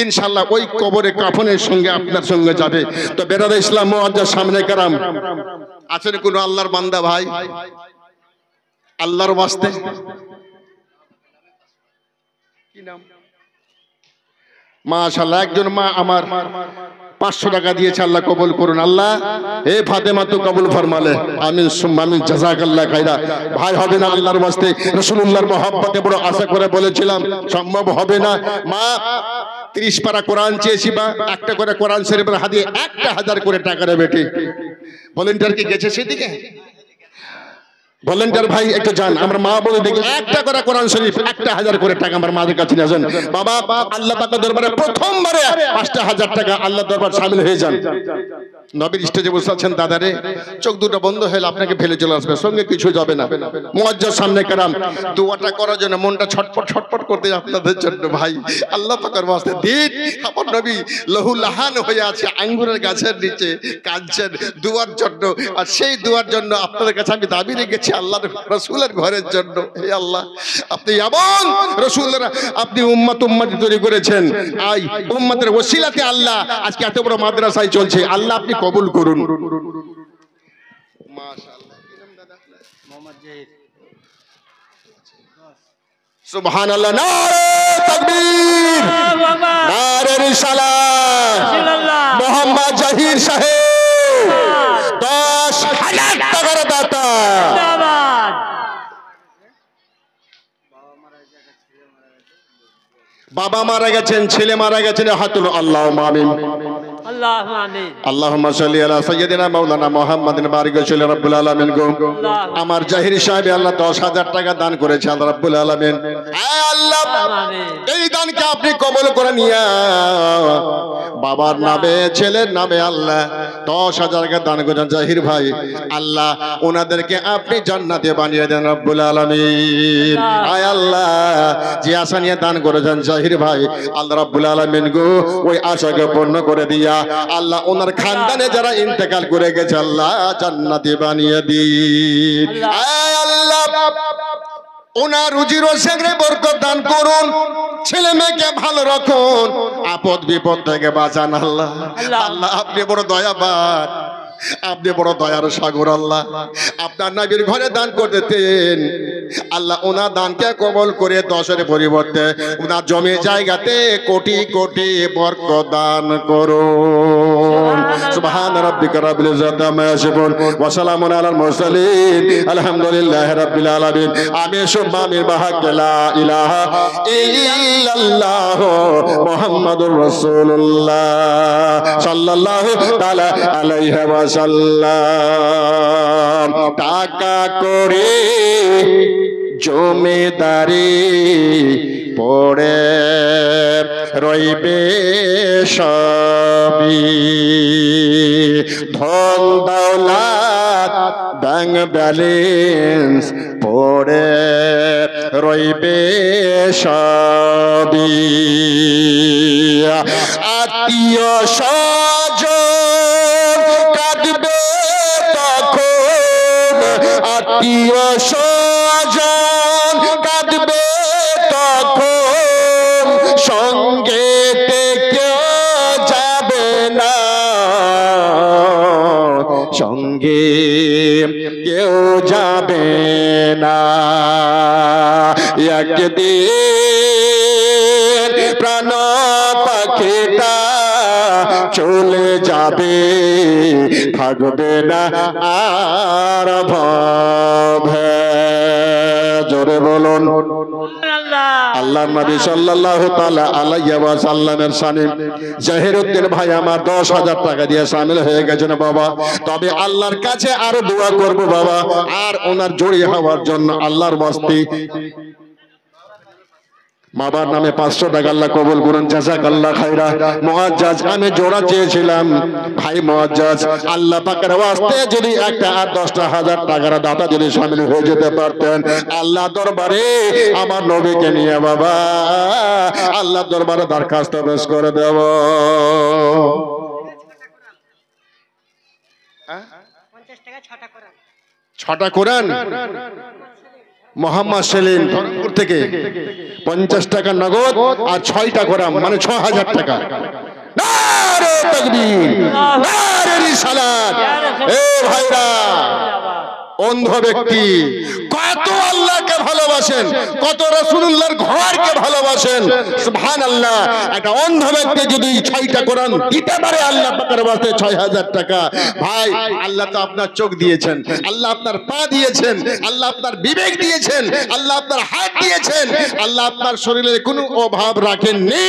A: ইনশাআল্লাহ ওই কবরে কাফনের সঙ্গে আপনার সঙ্গে যাবে। তো বেরাদ ইসলাম মুআজ্জাজ সামনে কারাম আছেন কোন আল্লাহর বান্দা ভাই আল্লাহর ওয়াস্তে কি নাম? মাশাআল্লাহ, একজন মা আমার 500 টাকা দিয়েছে, আল্লাহ কবুল করুন। আল্লাহ হে ফাতেমা তো কবুল ফরমালে, আমিন সুম্মা আমিন, জাযাকাল্লাহ খাইরা। ভাই হবে না আল্লাহর ওয়াস্তে, রাসূলুল্লাহর মহব্বতে বড় আশা করে বলেছিলাম সম্ভব হবে না। মা 30 পারা কোরআন চেয়েছি, বা একটা করে কোরআন শরীফের হাদিয়া 1টা 1000 করে টাকা রে বেটি। ভলান্টিয়ার কি গেছে সেদিকে? ভলেন্টিয়ার ভাই একটু যান, আমরা মা বলে দেখি একটা করে কোরআন শরীফ 1000 করে টাকা আমার মাদের কাছে নিয়ে যান। বাবা আল্লাহ পাকের দরবারে প্রথমবারে 5000 টাকা আল্লাহ দরবার শামিল হয়ে যান। নবীর স্টেজে বসে আছেন, দাদারে চোখ দুটো বন্ধ হলে আপনাকে ফেলে চলে আসবে, সঙ্গে কিছু যাবে না। মুয়াজ্জিজ সামনে কারাম দোয়াটা করার জন্য মনটা ছটপট ছটপট করতে আপনাদের জন্য ভাই আল্লাহ পাকের ওয়াস্তে দিন। আমার নবী লহু লাহান হয়ে আছে আঙ্গুরের গাছের নিচে কাঁদছেন দুয়ার জন্য, আর সেই দুয়ার জন্য আপনাদের কাছে আমি দাবি রেখেছি আল্লাহর রাসূলের ঘরের জন্য। হে আল্লাহ, আপনি এমন রাসূলের আপনি উম্মত তৈরি করেছেন, আই উম্মতের ওসিলাতে আল্লাহ আজকে এত বড় মাদ্রাসায় চলছে, আল্লাহ আপনি কবুল করুন। মাশাআল্লাহ, কি নাম দাদা আপনার?
B: মোহাম্মদ জাহির।
A: সুবহানাল্লাহ, নারে তাকবীর, নারে রিসালাত। মোহাম্মদ জাহির সাহেব 10,000 টাকার দাতা। বাবা মারা গেছেন, ছেলে মারা গেছেন, হাতুল আল্লাহুম্মা আমিন। আল্লাহুম্মা সাল্লি আলা সাইয়্যিদিনা মাওলানা মুহাম্মাদিন বারিক ওয়া রাব্বুল আলামিন গো। আমার জাহির সাহেব আল্লাহ 10,000 টাকা দান করেছে আল্লাহ রাব্বুল আলামিন। হে আল্লাহ, এই দানকে আপনি কবুল করে নিয়া বাবার নামে ছেলের নামে আল্লাহ 10,000 টাকা দান করেছেন জাহির ভাই, আল্লাহ ওনাদেরকে আপনি জান্নাতে বানিয়ে দেন রাব্বুল আলামিন। আয় আল্লাহ, যে আশা নিয়ে দান করেছেন জাহির ভাই আল্লাহ রাব্বুল আলামিন গো ওই আশাকে পূর্ণ করে দিয়া আল্লাহ ওনার খানদানে যারা ইন্তেকাল করে গেছে আল্লাহ জান্নাতে বানিয়ে দিন। আয় আল্লাহ, ওনার রুজি রোজগারে বরকত দান করুন, ছেলে মেয়েকে ভালো রাখুন, আপদ বিপদ থেকে বাঁচান আল্লাহ। আল্লাহ আপনি বড় দয়াবান, আপনি বড় দয়ার সাগর আল্লাহ। আপনার নবীর ঘরে দান করতেন আল্লাহ, ওনার দানকে কবল করে 10-এর পরিবর্তে ওনার জমি জায়গাতে কোটি কোটি বরকত দান করুন। সুবহান রাব্বিকা রাব্বিল ইজ্জাতি আম্মা ইয়াসিফুন ওয়া সালামুন আলাল মুরসালিন আলহামদুলিল্লাহি রাব্বিল আলামিন। আমিন সুম্মা আমিন বাহাক্কি লা ইলাহা ইল্লাল্লাহ মুহাম্মাদুর রাসূলুল্লাহ সাল্লাল্লাহু তাআলা আলাইহি ওয়া সাল্লাম। টাকা করে জমিদারি পড়ে রইবে সবই, ধন দৌলত ব্যাংক ব্যালেন্স পড়ে রইবে সবই, আত্মীয় স্বজন কাঁদবে তখন, আত্মীয় স্বজন কাঁদবে তখন, সঙ্গে কেউ যাবে না, সঙ্গে কেউ যাবে না। একদিন প্রাণ পাখিটা চলে যাবে, থাকবে না আর ভবে। জোরে বলুন আল্লাহর নবী সাল্লাল্লাহু তাআলা আলাইহি ওয়া সাল্লামের শানে জাহিরউদ্দিন ভাই আমার 10,000 টাকা দিয়ে শামিল হয়ে গেছেন বাবা। তবে আল্লাহর কাছে আরো দোয়া করব বাবা, আর ওনার জড়িয়ে হওয়ার জন্য আল্লাহর ওয়াস্তে বাবার নামে 500 টাকা আল্লাহ কবুল করুন, জাযাকাল্লাহ খায়রা। মুআজ্জাজ আমি জোড়া চেয়েছিলাম ভাই মুআজ্জাজ, আল্লাহ পাকের ওয়াস্তে যদি একটা আর 10,000 টাকার দাতা যদি শামিল হয়ে যেতে পারতেন আল্লাহ দরবারে আমার নবীকে নিয়ে বাবা আল্লাহ দরবারে দরখাস্ত পেশ করে দেব। ছটা কোরআন মোহাম্মদ সেলিম ধরমপুর থেকে 50 টাকা নগদ আর 6টা কোরআন মানে 6,000 টাকা। নারে তাকবীর, নারে রিসালাত। এ ভাইরা, অন্ধ ব্যক্তি কত আল্লাহকে ভালোবাসেন, কত রাসূলুল্লাহর ঘরকে ভালোবাসেন। ভালোবাসেন। সুবহানাল্লাহ। একটা অন্ধ ব্যক্তি যদি 6টা কোরআন দিতে পারে আল্লাহ পাকের ওয়াস্তে 6000 টাকা। ভাই আল্লাহ তো আপনার চোখ দিয়েছেন, আল্লাহ আপনার পা দিয়েছেন, আল্লাহ আপনার বিবেক দিয়েছেন, আল্লাহ আপনার হাত দিয়েছেন, আল্লাহ আপনার শরীরে কোনো অভাব রাখেননি।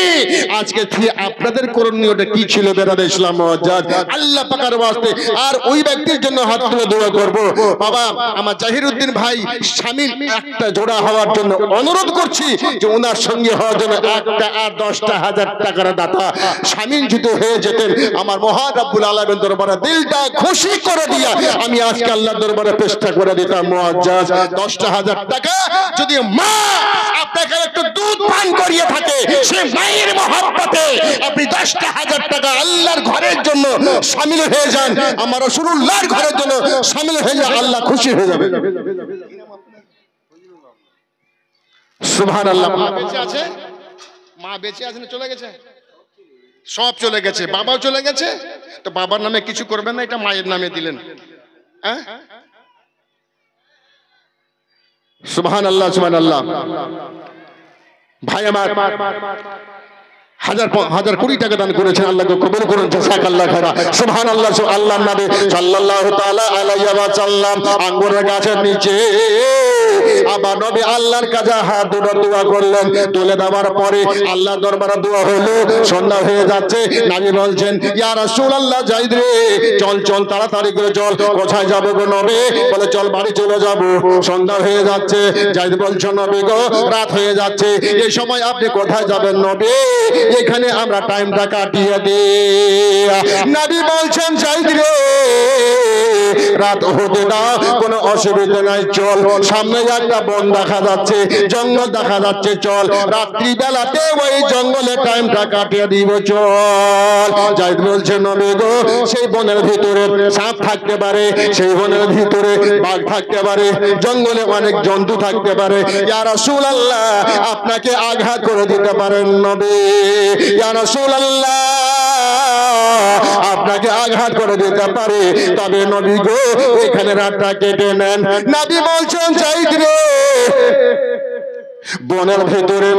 A: আজকে আপনাদের করণীয়টা কি ছিল বেরাদ ইসলাম মুআজ্জাজ? আল্লাহ পাকের ওয়াস্তে আর ওই ব্যক্তির জন্য হাত তুলে দোয়া করব। বাবা আমার জাহিরউদ্দিন ভাই শামিল একটা জোড়া হওয়ার জন্য অনুরোধ করছি যে ওনার সঙ্গে হওয়ার জন্য একটা আর 10টা হাজার টাকার দাতা শামিল যদি হয়ে যেতেন আমার মহান রব্বুল আলামিন দরবারে দিলটা খুশি করে দিয়া আমি আজকে আল্লাহর দরবারে পেশটা করে দিতাম মুআজ্জাজ। 10টা হাজার টাকা যদি মা আপনাকে একটু দুধ পান করিয়ে থাকে সেই মায়ের মহব্বতে আপনি 10টা হাজার টাকা আল্লাহর ঘরের জন্য শামিল হয়ে যান, আমার রাসূলুল্লাহর ঘরের জন্য শামিল হয়ে যান, আল্লাহ খুশি হয়ে যাবে। সুবহানাল্লাহ। মা বেঁচে আছে? মা বেঁচে আছে না চলে গেছে? সব চলে গেছে, বাবাও চলে গেছে। তো বাবার নামে কিছু করবেন না, এটা মায়ের নামে দিলেন। হ্যাঁ সুবহানাল্লাহ সুবহানাল্লাহ। ভাই আমার হাজার কোটি টাকা দান করেছেন, আল্লাহকে কবুল করুন, জাযাকাল্লাহ খায়রা। সুবহানাল্লাহ। আল্লাহর নবী সাল্লাল্লাহু তাআলা আলাইহি ওয়া সাল্লাম আঙ্গুরের গাছের নিচে আবার নবী আল্লাহর কাছে হাত দুটো দোয়া করলেন। তুলে দেওয়ার পরে আল্লাহর দরবারে দোয়া হলো। সন্ধ্যা হয়ে যাচ্ছে, নবী বলছেন ইয়া রাসূলুল্লাহ যাইদ রে চল চল তাড়াতাড়ি করে চল। কোথায় যাবে গো নবী? বলে চল বাড়ি চলে যাব। সন্ধ্যা হয়ে যাচ্ছে, যাইদ বলছে নবী গো রাত হয়ে যাচ্ছে, এই সময় আপনি কোথায় যাবেন নবী? এখানে আমরা টাইমটা কাটিয়ে দিই। নবী বলছেন যাইদ রে রাত হতে দাও, কোনো অসুবিধা নাই, চল। সামনে একটা বন দেখা যাচ্ছে, জঙ্গল দেখা যাচ্ছে, চল রাত্রি বেলাতে ওই জঙ্গলে টাইমটা কাটিয়ে দিব, চল। যাইদ বলছে নবী গো সেই বনের ভিতরে সাপ থাকতে পারে, সেই বনের ভিতরে বাঘ থাকতে পারে, জঙ্গলে অনেক জন্তু থাকতে পারে, ইয়া রাসূলুল্লাহ আপনাকে আঘাত করে দিতে পারেন নবী, ইয়া রাসূলুল্লাহ আপনাকে আঘাত করে দিতে পারে, তবে নবী গো এখানে রাতটা কেটে নেন। নবী বলছেন যাইদ রে বনের ভেতরে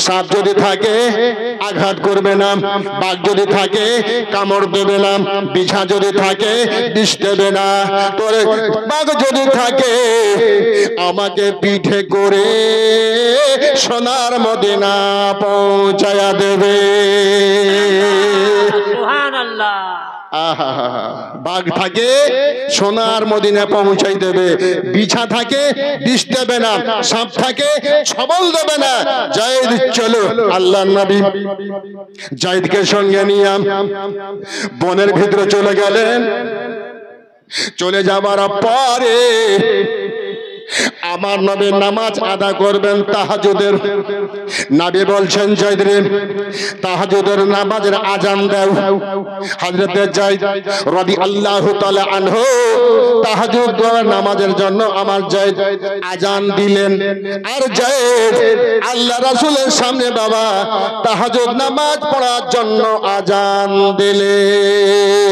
A: সাপ যদি থাকে আঘাত করবে না, বাঘ যদি থাকে কামড় দেবে না, বিছা যদি থাকে বিষ দেবে না, তোরে বাঘ যদি থাকে আমাকে পিঠে করে সোনার মদিনা পৌঁছায়া দেবে।
B: সুবহানাল্লাহ।
A: বাঘ থাকে সোনার মদিনা পৌঁছাই দেবে, বিছা থাকে বিষ দেবে না, সাপ থাকে ছবল দেবে না। যায়েদ চলো। আল্লাহর নবী যায়েদকে সঙ্গে নিয়ে বনের ভিতরে চলে গেলেন। চলে যাবার পরে আমার নবী নামাজ আদা করবেন তাহাজ্জুদের। নবী বলছেন যায়েদ রে তাহাজ্জুদের নামাজের আজান দাও। হযরত যায়েদ রাদিয়াল্লাহু তাআলা আনহু তাহাজ্জুদ নামাজের জন্য আমার যায়েদ আজান দিলেন। আর যায়েদ আল্লাহ রাসূলের সামনে বাবা তাহাজ্জুদ নামাজ পড়ার জন্য আজান দিলেন।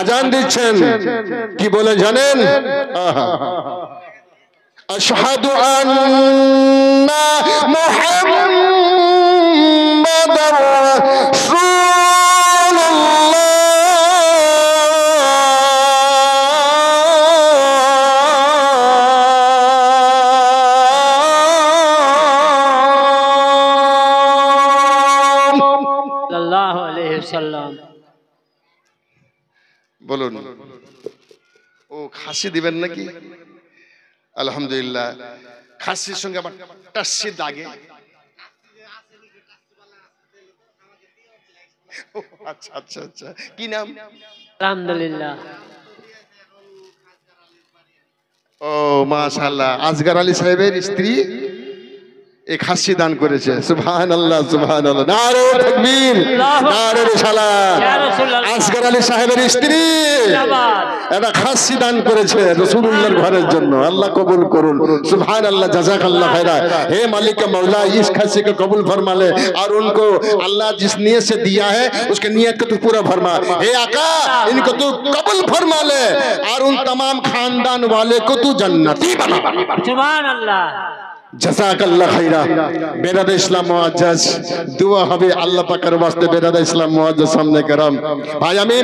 A: আজান দিচ্ছেন কি বলে জানেন? আশহাদু আন্না মুহাম্মাদার রাসূলুল্লাহ।
B: সাল্লাল্লাহু আলাইহি ওয়াসাল্লাম।
A: বলুন ও খাসি দিবেন নাকি? আলহামদুলিল্লাহ। খাসির সঙ্গে আবার টাসি দাগে। আচ্ছা আচ্ছা আচ্ছা, কি নাম?
B: আলহামদুলিল্লাহ।
A: ও মাশাআল্লাহ, আসগর আলী সাহেবের স্ত্রী এই খাসি দান করেছে। সুবহানাল্লাহ সুবহানাল্লাহ, নারে তাকবীর, নারে রিসালাত। আসগর আলী সাহেবের স্ত্রী একটা খাসি দান করেছে রাসূলুল্লাহর ঘরের জন্য। আল্লাহ কবুল করুন। সুবহানাল্লাহ, জাযাকাল্লাহ খায়রা। हे मालिक मौला इस खासी को कबूल फरमा ले और उनको अल्लाह जिस नियत से दिया है उसके नियत को तू पूरा फरमा। हे आका इनको तू कबूल फरमा ले और उन तमाम खानदान वाले को तू जन्नती बना।
B: सुभान अल्लाह।
A: জাযাকাল্লাহ খাইরা। বেরাদে ইসলাম মুআজ্জাজ, দোয়া হবে আল্লাহ পাকের ওয়াস্তে। বেরাদে ইসলাম মুআজ্জাজ সামনে کرام ভাই, আমি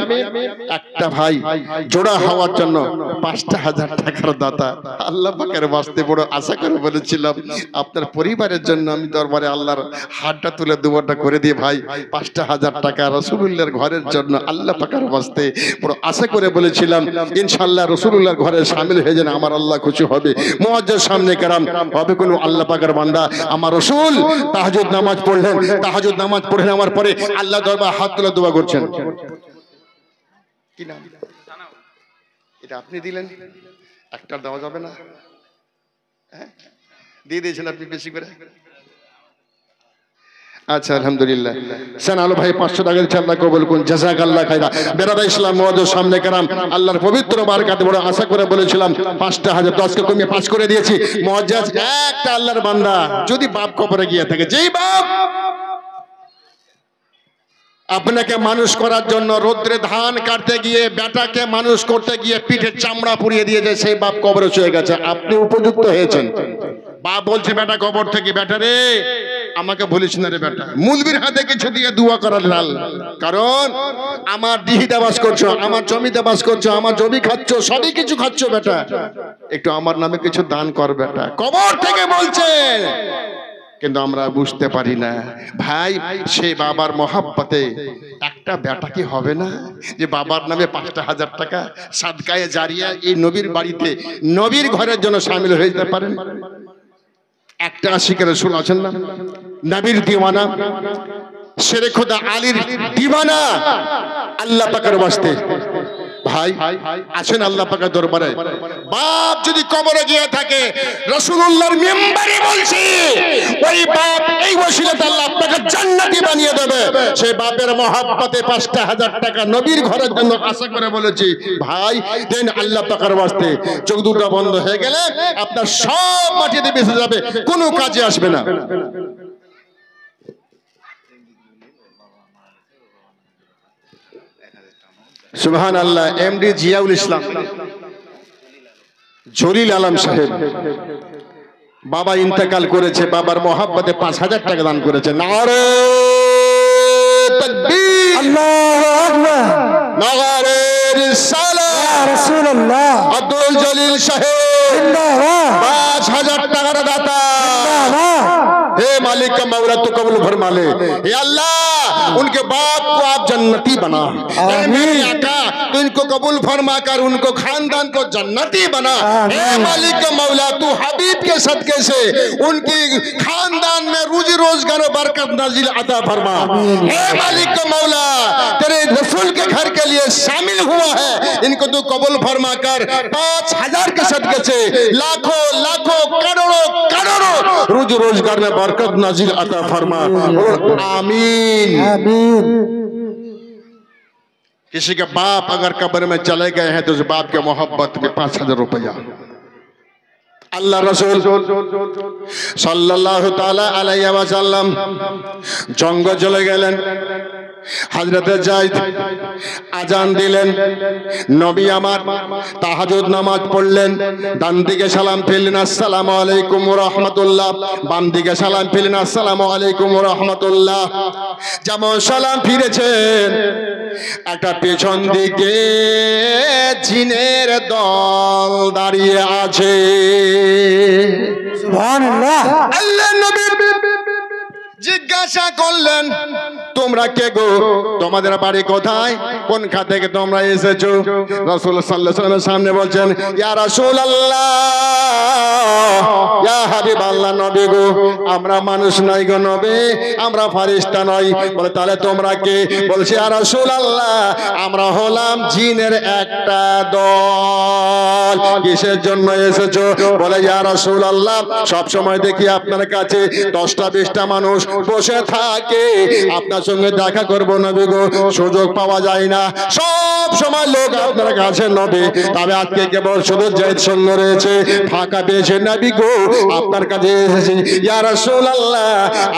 A: একটা ভাই জোড়া হওয়ার জন্য ৫,০০০ টাকার দাতা আল্লাহ পাকের ওয়াস্তে বড় আশা করে বলেছিলাম আপনার পরিবারের জন্য আমি দরবারে আল্লাহর হাতটা তুলে দোয়াটা করে দিয়ে ভাই ৫,০০০ টাকা রাসূলুল্লাহর ঘরের জন্য আল্লাহ পাকের ওয়াস্তে বড় আশা করে বলেছিলাম ইনশাআল্লাহ রাসূলুল্লাহর ঘরে শামিল হয়ে যান, আমার আল্লাহ খুশি হবে। মুআজ্জাজ সামনে کرام হবে কোন আল্লাহ পাকের বান্দা, আমার রাসূল তাহাজ্জুদ নামাজ পড়লেন, তাহাজ্জুদ নামাজ পড়ে নেওয়ার পরে আল্লাহ দরবারে হাত তুলে দোয়া করছেন। কি নাম এটা আপনি দিলেন, একটা দেওয়া যাবে না? হ্যাঁ দিয়ে দিয়েছেন আপনি বেশি করে। আচ্ছা আলহামদুলিল্লাহ। সেন আলো ভাই ৫০০ টাকা দিচ্ছেন, আল্লাহ কবুল করুন, জাযাকাল্লাহ খাইরা। বেরাদা ইসলাম মুআজ্জাজ সামনে کرام আল্লাহর পবিত্র বারাকাতে বড় আশা করে বলেছিলাম ৫,০০০ 10কে কমিয়ে ৫ করে দিয়েছি। মুআজ্জাজ একটা আল্লাহর বান্দা যদি বাপ কবরে গিয়ে থাকে, যেই বাপ আপনাকে মানুষ করার জন্য রোদ্রে ধান কাটতে গিয়ে বেটাকে মানুষ করতে গিয়ে পিঠে চামড়া পুড়িয়ে দিয়েছে, সেই বাপ কবরে চলে গেছে, আপনি উপযুক্ত হয়েছেন। বাপ বলছে বেটা কবর থেকে, বেটা রে আমাকে বলিস না রে বেটা, মুলবির হাতে কিছু দিয়ে দোয়া করার লাল, কারণ আমার দিহিতে বাস করছো, আমার জমিতে বাস করছো, আমার জমি খাচ্ছ, সবই কিছু খাচ্ছ বেটা, একটু আমার নামে কিছু দান কর বেটা, কবর থেকে বলছে। কিন্তু আমরা বুঝতে পারি না ভাই, সেই বাবার মহাব্বতে একটা বেটা কি হবে না যে বাবার নামে ৫,০০০ টাকা সাদকায়ে জারিয়া এই নবীর বাড়িতে নবীর ঘরের জন্য শামিল হয়ে যেতে পারেন। একটা আশিকে রাসূল আছেন না, নবীর দিওয়ানা, শেরে খোদা আলীর দিওয়ানা, আল্লাহ পাকের ওয়াস্তে ভাই আছেন আল্লাহ পাকের দরবারে। বাপ যদি কবরে গিয়ে থাকে, রাসূলুল্লাহর মিম্বারে বলছি, ওই বাপ এই ওসিলাতে আল্লাহ আপনাকে জান্নাতি বানিয়ে দেবে। সেই বাপের মহব্বতে ৫,০০০ টাকা নবীর ঘরের জন্য আশা করে বলেছি ভাই দেন আল্লাহ পাকের ওয়াস্তে। চোখ দুটো বন্ধ হয়ে গেলে আপনার সব মাটিতে বেঁচে যাবে, কোনো কাজে আসবে না। সুবহানাল্লাহ। এমডি জিয়াউল ইসলাম জলিল আলম সাহেব বাবা ইন্তেকাল করেছে, বাবার মহব্বতে ৫,০০০ টাকা দান করেছে। নারে তাকবীর, আল্লাহু আকবার, নারে রিসালাত, ইয়া রাসূলুল্লাহ। আব্দুল জলিল সাহেব জিন্দাবাদ, ৫,০০০ টাকার দাতা। हे मालिक का मौला तो कबूल फरमा ले, हे अल्लाह उनके बाप को आप जन्नती बना, मेरे आका तो इनको कबूल फरमा कर उनको खानदान को जन्नती बना। हे मालिक का मौला तू हबीब के सदके से उनकी खानदान में रोजी रोजगार और बरकत नाजिल अता फरमा। हे मालिक का मौला तेरे रसूल के घर के लिए शामिल हुआ है, इनको तू कबूल फरमा कर 5,000 के सदके से लाखों लाखों करोड़ों करोड़ों रोजी रोजगार में बरकत नाजिल अता फरमा। आमीन आमीन। किसी के बाप अगर कब्र में चले गए हैं तो उस बाप के मोहब्बत में 5,000 रुपया আল্লাহ রাসূল সাল্লাল্লাহু তাআলা আলাইহি ওয়াসাল্লাম জঙ্গলে চলে গেলেন। হযরতে যায়েদ আজান দিলেন, নবী আমার তাহাজ্জুদ নামাজ পড়লেন, ডান দিকে সালাম ফিরলেন আসসালামু আলাইকুম ওয়া রাহমাতুল্লাহ, বাম দিকে সালাম ফিরলেন আসসালামু আলাইকুম ওয়া রাহমাতুল্লাহ। যেমন সালাম ফিরেছেন, একটা পেছন দিকে জিনের দল দাঁড়িয়ে আছে। সুবহানাল্লাহ। আল্লাহ নবী জিজ্ঞাসা করলেন তোমরা কে গো, তোমাদের বাড়ি কোথায়, কোন খাত থেকে তোমরা এসেছো? রাসূল সাল্লাল্লাহু আলাইহি ওয়াসাল্লামের সামনে বলছেন ইয়া রাসূলুল্লাহ, ইয়া হাবিবাল্লাহ, নবী গো আমরা মানুষ নই গো নবী, আমরা ফেরেশতা নই। বলে তাহলে তোমরা কে? বলছে ইয়া রাসূলুল্লাহ আমরা হলাম জিনের একটা দল। কিসের জন্য এসেছো? বলে ইয়া রাসূলুল্লাহ সব সময় দেখি আপনার কাছে 10টা 20টা মানুষ বসে থাকে, আপনার সঙ্গে দেখা করবো নবী গো, সুযোগ পাওয়া যায় না, সব সময় লোক আপনার কাছে নবী, তবে আজকে কেবল শুধু যায়েদ সঙ্গে রয়েছে, ফাঁকা পেয়েছে নবী গো, আপনার কাছে এসেছি ইয়া রাসূলুল্লাহ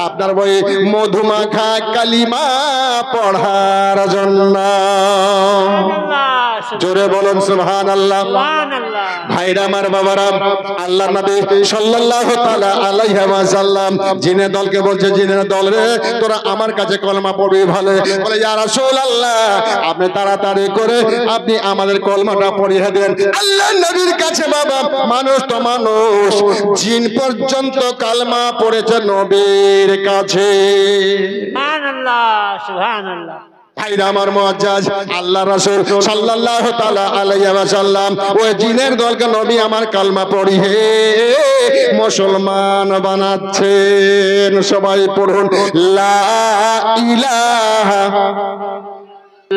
A: আপনার ওই মধুমাখা কালিমা পড়ার জন্য। জোরে বলুন সুবহানাল্লাহ।
B: সুবহানাল্লাহ।
A: ভাইরা আমার বাবারা, আল্লাহ নবী সাল্লাল্লাহু তাআলা আলাইহি ওয়াসাল্লাম জিনের দলকে বলছে, জিনের দল রে, তোরা আমার কাছে কলমা পড়বি ভালো। বলে ইয়া রাসূলুল্লাহ, আপনি তাড়াতাড়ি করে আপনি আমাদের কলমাটা পড়িয়ে দেন। আল্লাহ নবীর কাছে বাবা, মানুষ তো মানুষ, জিন পর্যন্ত কালমা পড়েছে নবীর কাছে।
B: সুবহানাল্লাহ। সুবহানাল্লাহ।
A: ভাইরা আমার মুআজ্জাজ, আল্লাহ রাসূল সাল্লাল্লাহু তাআলা আলাইহি ওয়াসাল্লাম ওই জিনের দলকে নবী আমার কালমা পড়িয়ে মুসলমান বানাচ্ছেন। সবাই পড়ুন লা ইলাহা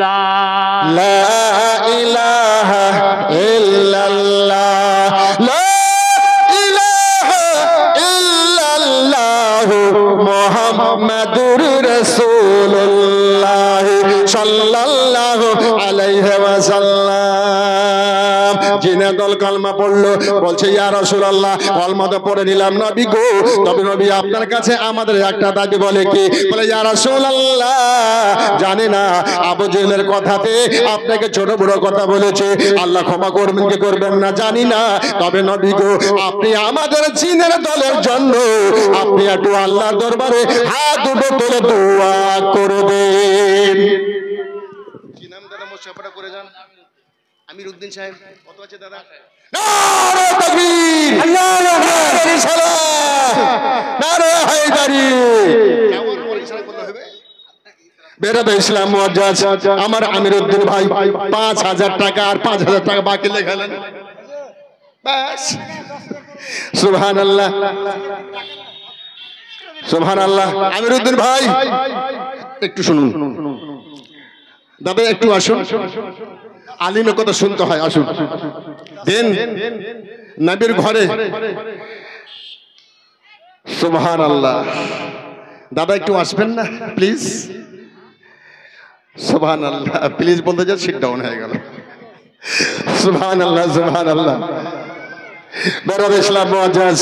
A: লা ইলাহা ইল্লাল্লাহ, লা ইলাহা ইল্লাল্লাহ, মুহাম্মাদুর রাসূলুল্লাহ সাল্লাল্লাহু আলাইহি ওয়াসাল্লাম। জিনের দল কালমা পড়লো, বলছে ইয়া রাসূলুল্লাহ, কালমা তো পড়ে নিলাম নবী গো, তবে নবী আপনার কাছে আমাদের একটা দাবি। বলে কি? বলে ইয়া রাসূলুল্লাহ, জানি না আবু জেহেলের কথাতে আপনাকে ছোট বড় কথা বলেছে, আল্লাহ ক্ষমা করবেন কি করবেন না জানি না, তবে নবী গো আপনি আমাদের জিনের দলের জন্য আপনি একটু আল্লাহর দরবারে হাত দুটো তুলে দোয়া করবেন। কি নাম দাদা? মোশাফাটা করে যান। আমির উদ্দিন সাহেব কত আছে দাদা? নারে তাকবীর, আল্লাহু আকবার, রিসালাত, নারে হায়দারি। কেমন পরিচয় করতে হবে? বেরাদে ইসলাম মুআজ্জাজ আমার আমির উদ্দিন ভাই 5000 টাকা আর 5000 টাকা বাকি লেখালেন, বাস। সুবহানাল্লাহ, সুবহানাল্লাহ। আমির উদ্দিন ভাই একটু শুনুন দাদা, একটু আসুন, আলিমের কথা শুনতে হয়, আসুন। দেন নবীর ঘরে। সুবহানাল্লাহ। দাদা একটু আসবেন না প্লিজ? সুবহানাল্লাহ, প্লিজ বলতে যা সিট ডাউন হয়ে গেল। সুবহানাল্লাহ, সুবহানাল্লাহ। বেরাদ ইসলাম মুআজ্জাজ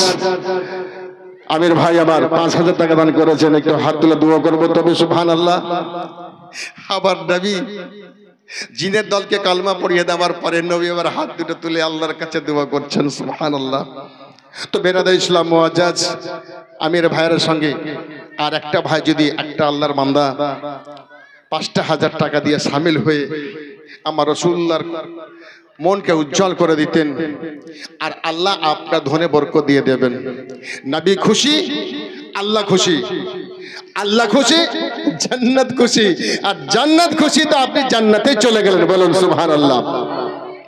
A: আমির ভাই আমার 5000 টাকা দান করেছেন, একটু হাত তুলে দোয়া করবো তবে। সুবহানাল্লাহ। আবার নবী জিনের দলকে কালমা পড়িয়ে দেওয়ার পরে নবী আবার হাত দুটো তুলে আল্লাহর কাছে দোয়া করছেন। সুবহানাল্লাহ। তো বেরাদে ইসলাম মুআজ্জাজ আমির ভাইয়ের সঙ্গে আর একটা ভাই যদি একটা আল্লাহর বান্দা 5000 টাকা দিয়ে শামিল হয়ে আমার রাসূলুল্লাহর মনকে উজ্জ্বল করে দিতেন, আর আল্লাহ আপনার ধনে বরকত দিয়ে দেবেন। নবী খুশি, আল্লাহ খুশি, আল্লাহ খুশি, জান্নাত খুশি, আর জান্নাত খুশি তো আপনি জান্নাতে চলে গেলেন। বলুন সুবহানাল্লাহ।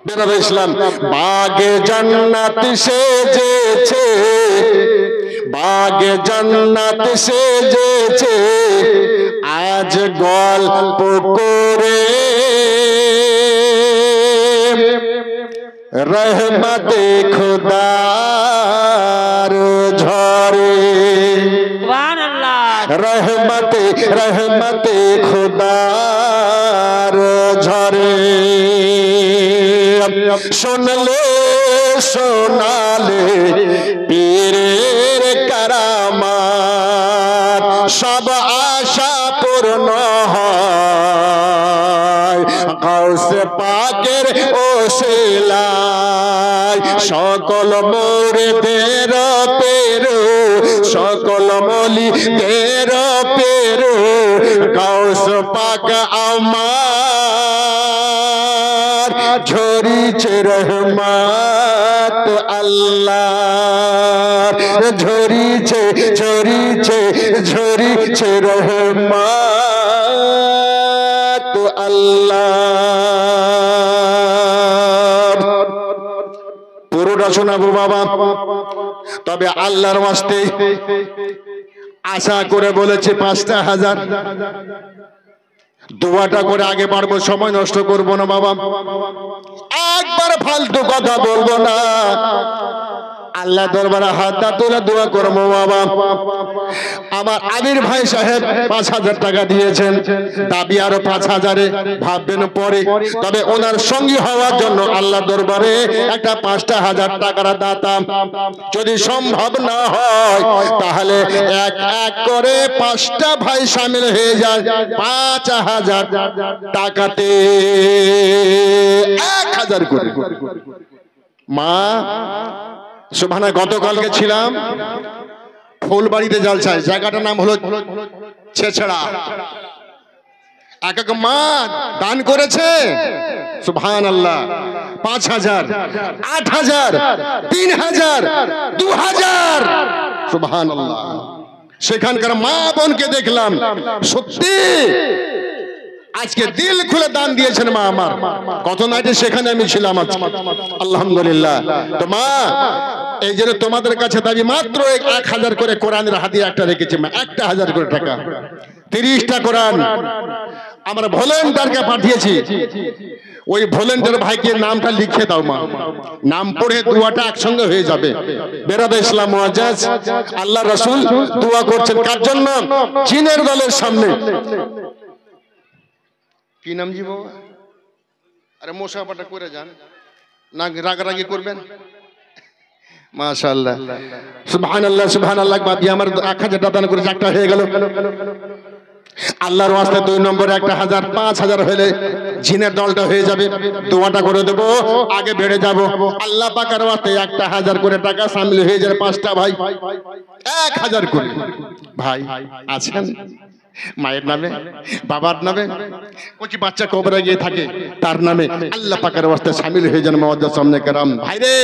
A: বেরাদে ইসলাম, বাগে জান্নাত সেজেছে, বাগে জান্নাত সেজেছে, আজ গল্প করে রহমতে খুদার ঝরে।
B: সুবহানাল্লাহ।
A: রহমতে রহমতে খুদার ঝরে। শুনলে শোনালে পীরের কারামাত, সব আশা পূর্ণ হয় গাউসে পাকের ওসিলায়। সকল মুরিদের পেরো, সকল মলিদের পেরো, গাউস পাক আমার ঝরিছে রহমত আল্লাহ, ঝরিছে ঝরিছে ঝরিছে রহমত আল্লাহ। পুরোটা শোনাবো বাবা, তবে আল্লাহর ওয়াস্তে আশা করে বলেছে 5000। দোয়াটা করে আগে পারবো, সময় নষ্ট করব না বাবা, একবার ফালতু কথা বলবো না। আল্লাহ দরবারে হাতটা তুলে দোয়া করবো বাবা। আমার আমির ভাই সাহেব 5,000 টাকা দিয়েছেন, দাবি আরো 5,000-এ ভাববেন পরে। তবে ওনার সঙ্গী হওয়ার জন্য আল্লাহ দরবারে একটা 5,000 টাকার দাতা, যদি সম্ভব না হয় তাহলে এক এক করে 5টা ভাই শামিল হয়ে যায় 5,000 টাকাতে 1,000 করে। মা সুবহানা, গতকালকে ছিলাম ফুলবাড়িতে জালসায়, জায়গাটার নাম হলো ছেছড়া। এক এক মা দান করেছে সুবহানাল্লাহ 5,000, 8,000, 3,000, 2,000 সুবহানাল্লাহ। সেখানকার মা বোনকে দেখলাম সত্যি আজকে দিল খুলে দান দিয়েছেন মা আমার। কত নাইটে সেখানে আমি ছিলাম আজকে, আলহামদুলিল্লাহ। তো মা, এই জন্য তোমাদের কাছে দাবি মাত্র 1,000 করে কোরআনের হাদিয়া একটা রেখেছি মা, 1,000 করে টাকা, 30টা কোরআন আমরা ভলেন্টিয়ারকে পাঠিয়েছি। ওই ভলেন্টিয়ার ভাইকে নামটা লিখে দাও মা, নাম পড়ে দোয়াটা একসঙ্গে হয়ে যাবে। বেরাদা ইসলাম মুআজ্জাজ, আল্লাহ রাসূল দোয়া করছেন কার জন্য? চীনের দলের সামনে। কি নাম জি বাবা? আরে মোশাফাটা করে যান না, রাগারাগি করবেন। মাশাআল্লাহ, সুবহানাল্লাহ, সুবহানাল্লাহ। বাদি আমার 1,000 টাকা দান করে একটা হয়ে গেল। আল্লাহর ওয়াস্তে 2 নম্বরে 1,000, 5,000 হলে জিনের দলটা হয়ে যাবে। দোয়াটা করে দেবো, আগে বেড়ে যাব। আল্লাহ পাকের ওয়াস্তে 1,000 করে টাকা শামিল হয়ে যাবে 5টা ভাই, 1,000 করে ভাই আছেন। মায়ের নামে, বাবার নামে, কোচি বাচ্চা কবরে গিয়ে থাকে তার নামে আল্লাহ পাকের ওয়াস্তে শামিল হয়ে যান মুআজ্জাজ সামনে کرام। ভাই রে,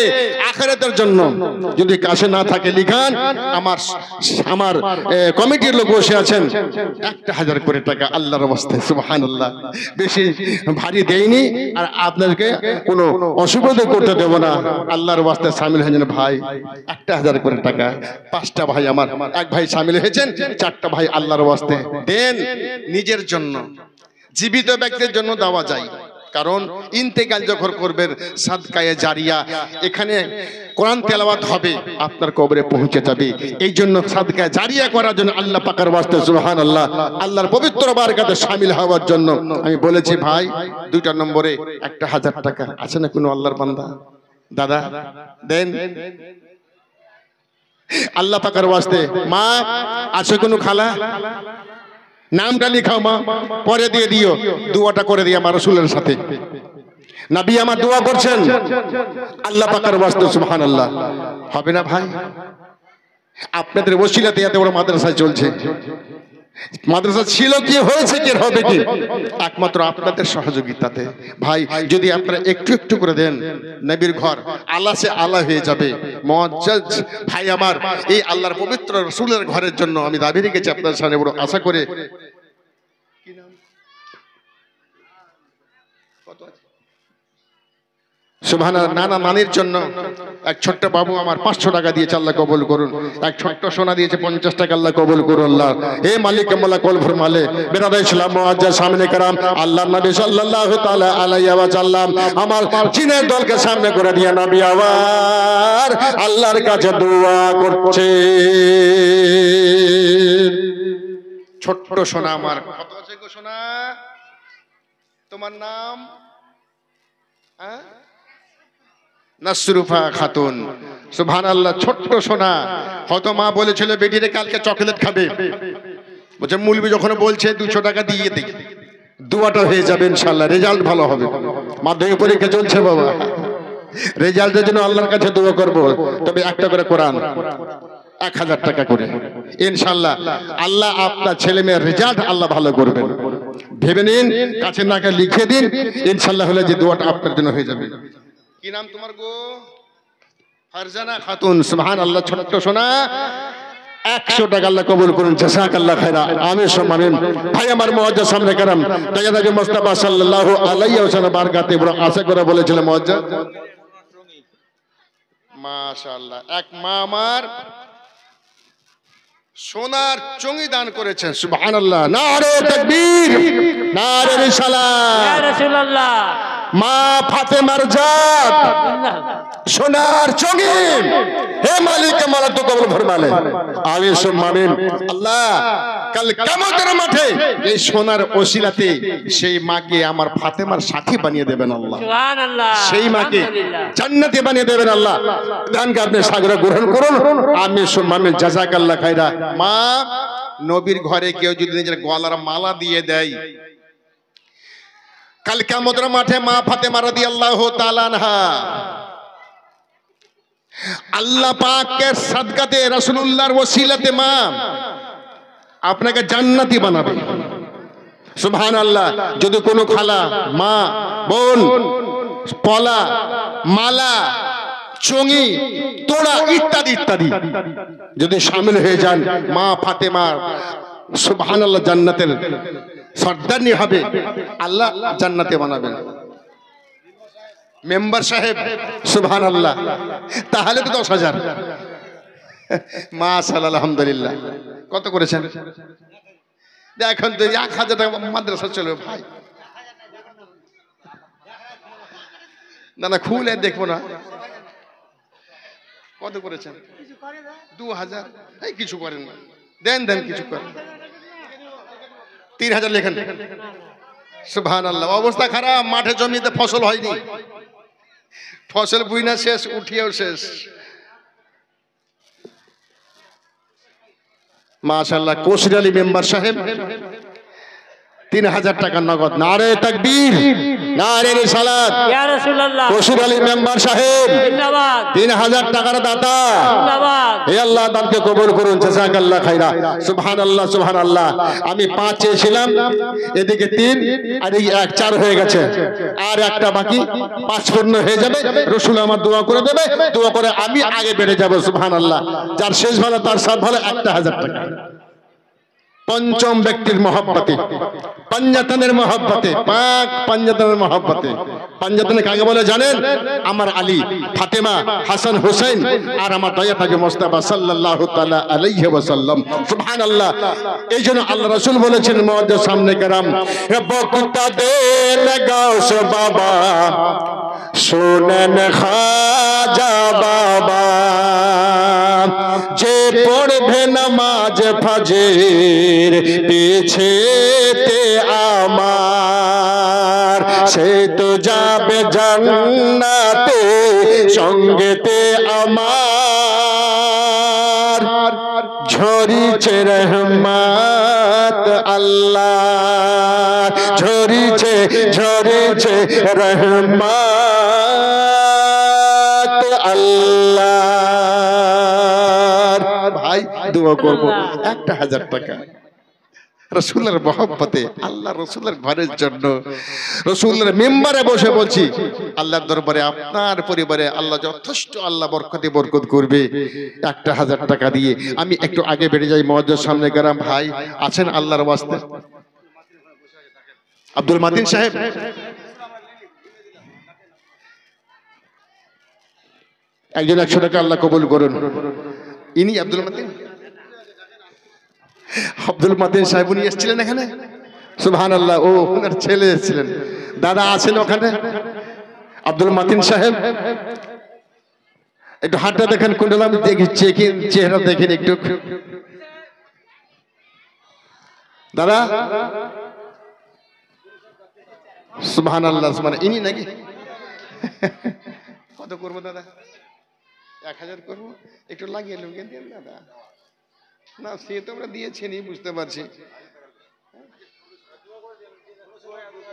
A: আখিরাতের জন্য যদি কাছে না থাকে লিখান, আমার কমিটির লোক বসে আছেন, 1,000 করে টাকা আল্লাহর ওয়াস্তে সুবহানাল্লাহ। বেশি ভারী দেইনি আর আপনাদেরকে কোনো অসুবিধা করতে দেব না। আল্লাহর ওয়াস্তে শামিল হয়ে যান ভাই, 1,000 করে টাকা। 5টা ভাই আমার, এক ভাই শামিল হয়েছেন, 4টা ভাই আল্লাহর ওয়াস্তে দেন। নিজের জন্য, জীবিত ব্যক্তির জন্য দেওয়া যায়, কারণ ইন্তেকাল যখন করবেন সাদকায়ে জারিয়া, এখানে কোরআন তেলাওয়াত হবে, আপনার কবরে পৌঁছে যাবে। এই জন্য সাদকায়ে জারিয়া করার জন্য আল্লাহ পাকের ওয়াস্তে সুবহানাল্লাহ, আল্লাহর পবিত্র বারকাতে শামিল হওয়ার জন্য আমি বলেছি ভাই 2টা নম্বরে 1,000 টাকা আছে না কোনো আল্লাহর বান্দা? দাদা দেন আল্লাহ পাকের ওয়াস্তে। মা আছে কোনো খালা? নামটা লিখাও মা, পরে দিয়ে দিও। দোয়াটা করে দিও আমার রাসূলের সাথে। নবী আমার দোয়া করছেন আল্লাহ পাকের ওয়াস্তে সুবহানাল্লাহ। হবে না ভাই? আপনাদের ওসিলাতে এত বড় মাদ্রাসা চলছে। মাদ্রাসা ছিল কি, হয়েছে কি, হবে কি, একমাত্র আপনাদের সহযোগিতাতে। ভাই যদি আপনারা একটু একটু করে দেন, নবীর ঘর আল্লাহ সে আল্লাহ হয়ে যাবে। মুআজ্জাজ ভাই আমার, এই আল্লাহর পবিত্র রাসূলের ঘরের জন্য আমি দাবি রেখেছি আপনাদের সামনে, বড় আশা করে। কি নাম? কত আছে? সুবহানাল্লাহ। নানা নানির জন্য এক ছোট্ট বাবু আমার 500 টাকা দিয়েছে, আল্লাহ কবুল করুন। এক ছোট্ট সোনা দিয়েছে 50 টাকা, আল্লাহ কবুল করুন। আল্লাহ হে মালিক মোলা কলভর মালে বেরাদা ইসলাম মুআজ্জাজ সামনে کرام, আল্লাহর নবী সাল্লাল্লাহু তাআলা আলাইহি ওয়া সাল্লাম আমার চীনের দলকে সামনে করে দিয়ে নবী আবার আল্লাহর কাছে দোয়া করছে। ছোট্ট সোনা আমার, কত আছে গো সোনা? তোমার নাম? হ্যাঁ, নাসরুফা খাতুন। সুবহানাল্লাহ। ছোট্ট সোনা। হয়তো মা বলেছিল বেটিরে কালকে চকলেট খাবে, বলছে মুলবি যখন বলছে 200 টাকা দিয়ে দিই, দোয়াটা হয়ে যাবে ইনশাআল্লাহ, রেজাল্ট ভালো হবে। মাধ্যমিক পরীক্ষা চলছে বাবা, রেজাল্টের জন্য আল্লাহর কাছে দোয়া করব। তবে একটা করে কোরআন 1,000 টাকা করে ইনশাআল্লাহ আল্লাহ আপনার ছেলে মেয়ের রেজাল্ট আল্লাহ ভালো করবেন। ভেবে নিন, কাছে নাকে লিখে দিন, ইনশাআল্লাহ হলে যে দোয়াটা আপনার জন্য হয়ে যাবে। কি নাম তোমার গো? ফারজানা খাতুন। সুবহানাল্লাহ। ছোট্ট সোনা, 100 টাকা আল্লাহ কবুল করুন। জাযাকাল্লাহ খায়রা। আমিন আমিন। ভাই আমার মুআজ্জাজ সামনে کرام, দাদা মুস্তাফা সাল্লাল্লাহু আলাইহি ওয়াসাল্লাম বারকাতে বড় আশা করে বলেছিলেন মুআজ্জাজ। মাশাআল্লাহ। এক মা আমার সোনার চঙ্গি দান করেছেন। সুবহানাল্লাহ। নারে তাকবীর, নারে রিসালাত।
B: ইয়া রাসূলুল্লাহ।
A: মা ফাতেমার জাত সোনার চোঙে হে মালিক মালা তো কবুল ফরমালে আমি মামিন আল্লাহ কাল কিয়ামতের মাঠে এই সোনার ওসিলাতে সেই মাকে আমার ফাতেমার সাথী বানিয়ে দেবেন আল্লাহ
B: সুবহানাল্লাহ
A: সেই মাকে
B: আলহামদুলিল্লাহ
A: জান্নাতে বানিয়ে দেবেন আল্লাহ দানকে আপনি সাগরে গ্রহণ করুন আমি মামিন জাযাকাল্লাহ খাইরা মা নবীর ঘরে কেউ যদি নিজের গলার মালা দিয়ে দেয় কাল কিয়ামতের মাঠে মা ফাতেমা রাদিয়াল্লাহু তাআলা আনহা আল্লাহ পাকের সাদকাতে রাসূলুল্লাহর ওসিলাতে মা আপনাকে জান্নাতি বানাবে সুবহানাল্লাহ যদি কোনো খালা মা বোন পলা মালা চোঙি তোড়া ইত্যাদি ইত্যাদি যদি শামিল হয়ে যান মা ফাতেমা সুবহানাল্লাহ জান্নাতের সর্দারনি হবে আল্লাহ জান্নাতে বানাবেন মেম্বার সাহেব সুবহানাল্লাহ তাহলে তো 10,000 মাশাআল্লাহ আলহামদুলিল্লাহ কত করেছেন এখন তো 1,000 টাকা মাদ্রাসা চলবে ভাই না না খুলে দেখবো না কত করেছেন 2,000 এই কিছু করেন না দেন দেন কিছু করেন 3,000 লেখেন সুবহানাল্লাহ অবস্থা খারাপ মাঠে জমিতে ফসল হয়নি ফসল বুইনা শেষ উঠিয়েও শেষ মাশাআল্লাহ কশির আলী মেম্বার সাহেব 3,000 টাকা নগদ নারে তাকবীর নারে রিসালাত
B: ইয়া রাসূলুল্লাহ
A: কশির আলী মেম্বার সাহেব
B: জিন্দাবাদ
A: 3,000 টাকার দাতা
B: জিন্দাবাদ
A: হে আল্লাহ দানকে কবুল করুন জাযাকাল্লাহ খাইরা সুবহানাল্লাহ সুবহানাল্লাহ আমি 5 চেয়েছিলাম এদিকে 3 আর এই 1 4 হয়ে গেছে আর একটা বাকি 5 পূর্ণ হয়ে যাবে রাসূল আমার দোয়া করে দেবে দোয়া করে আমি আগে বেড়ে যাব সুবহানাল্লাহ যার শেষ ভালো তার সব ভালো 1,000 টাকা পঞ্চম ব্যক্তির মহব্বতে পাঞ্জাতনের মহব্বতে পাক পাঞ্জাতনের মহব্বতে পাঞ্জাতনে কাকে বলে জানেন আমার আলী ফাতেমা হাসান হুসাইন আর আমার দয়া থাকে মুস্তাফা সাল্লাল্লাহু তাআলা আলাইহি ওয়াসাল্লাম সুবহানাল্লাহ এইজন্য আল্লাহ রাসূল বলেছেন মুআজ্জাজ সামনে کرام বক্তা দেন গাউস বাবা শুনেন খাজা বাবা যে পড়বে নামাজ ফাজির পিছেতে আমার সে তো যাবে জান্নাতে সঙ্গেতে আমার ঝরিছে রহমত আল্লাহ ঝরিছে ঝরিছে রহমত আল্লাহ ভাই দোয়া করব 1,000 টাকা রাসূলের মহব্বতে আল্লাহ রাসূলের ঘরের জন্য রাসূলের মেম্বারে বসে বলছি আল্লাহর দরবারে আপনার পরিবারে আল্লাহ যথেষ্ট আল্লাহ বরকত করবে 1,000 টাকা দিয়ে আমি একটু আগে বেড়ে যাই মুআজ্জাজ সামনে গরাম ভাই আছেন আল্লাহর ওয়াস্তে আব্দুল মাতিন সাহেব একজন 100 টাকা আল্লাহ কবুল করুন ইনি আব্দুল মাতিন আব্দুল মাতিন সাহেব উনি এসেছিলেন এখানে সুবহানাল্লাহ ও ওনার ছেলে এসেছিলেন দাদা আছেন ওখানে আব্দুল মাতিন সাহেব একটু হাতটা দেখেন কোনটা আমি দেখি চেকিং চেহারা দেখেন একটু দাদা সুবহানাল্লাহ সুবহান ইনি নাকি কত করবো দাদা 1,000 করবো একটু লাগিয়ে লোক দেন দাদা না সে তো আমরা দিয়েছেনই বুঝতে পারছি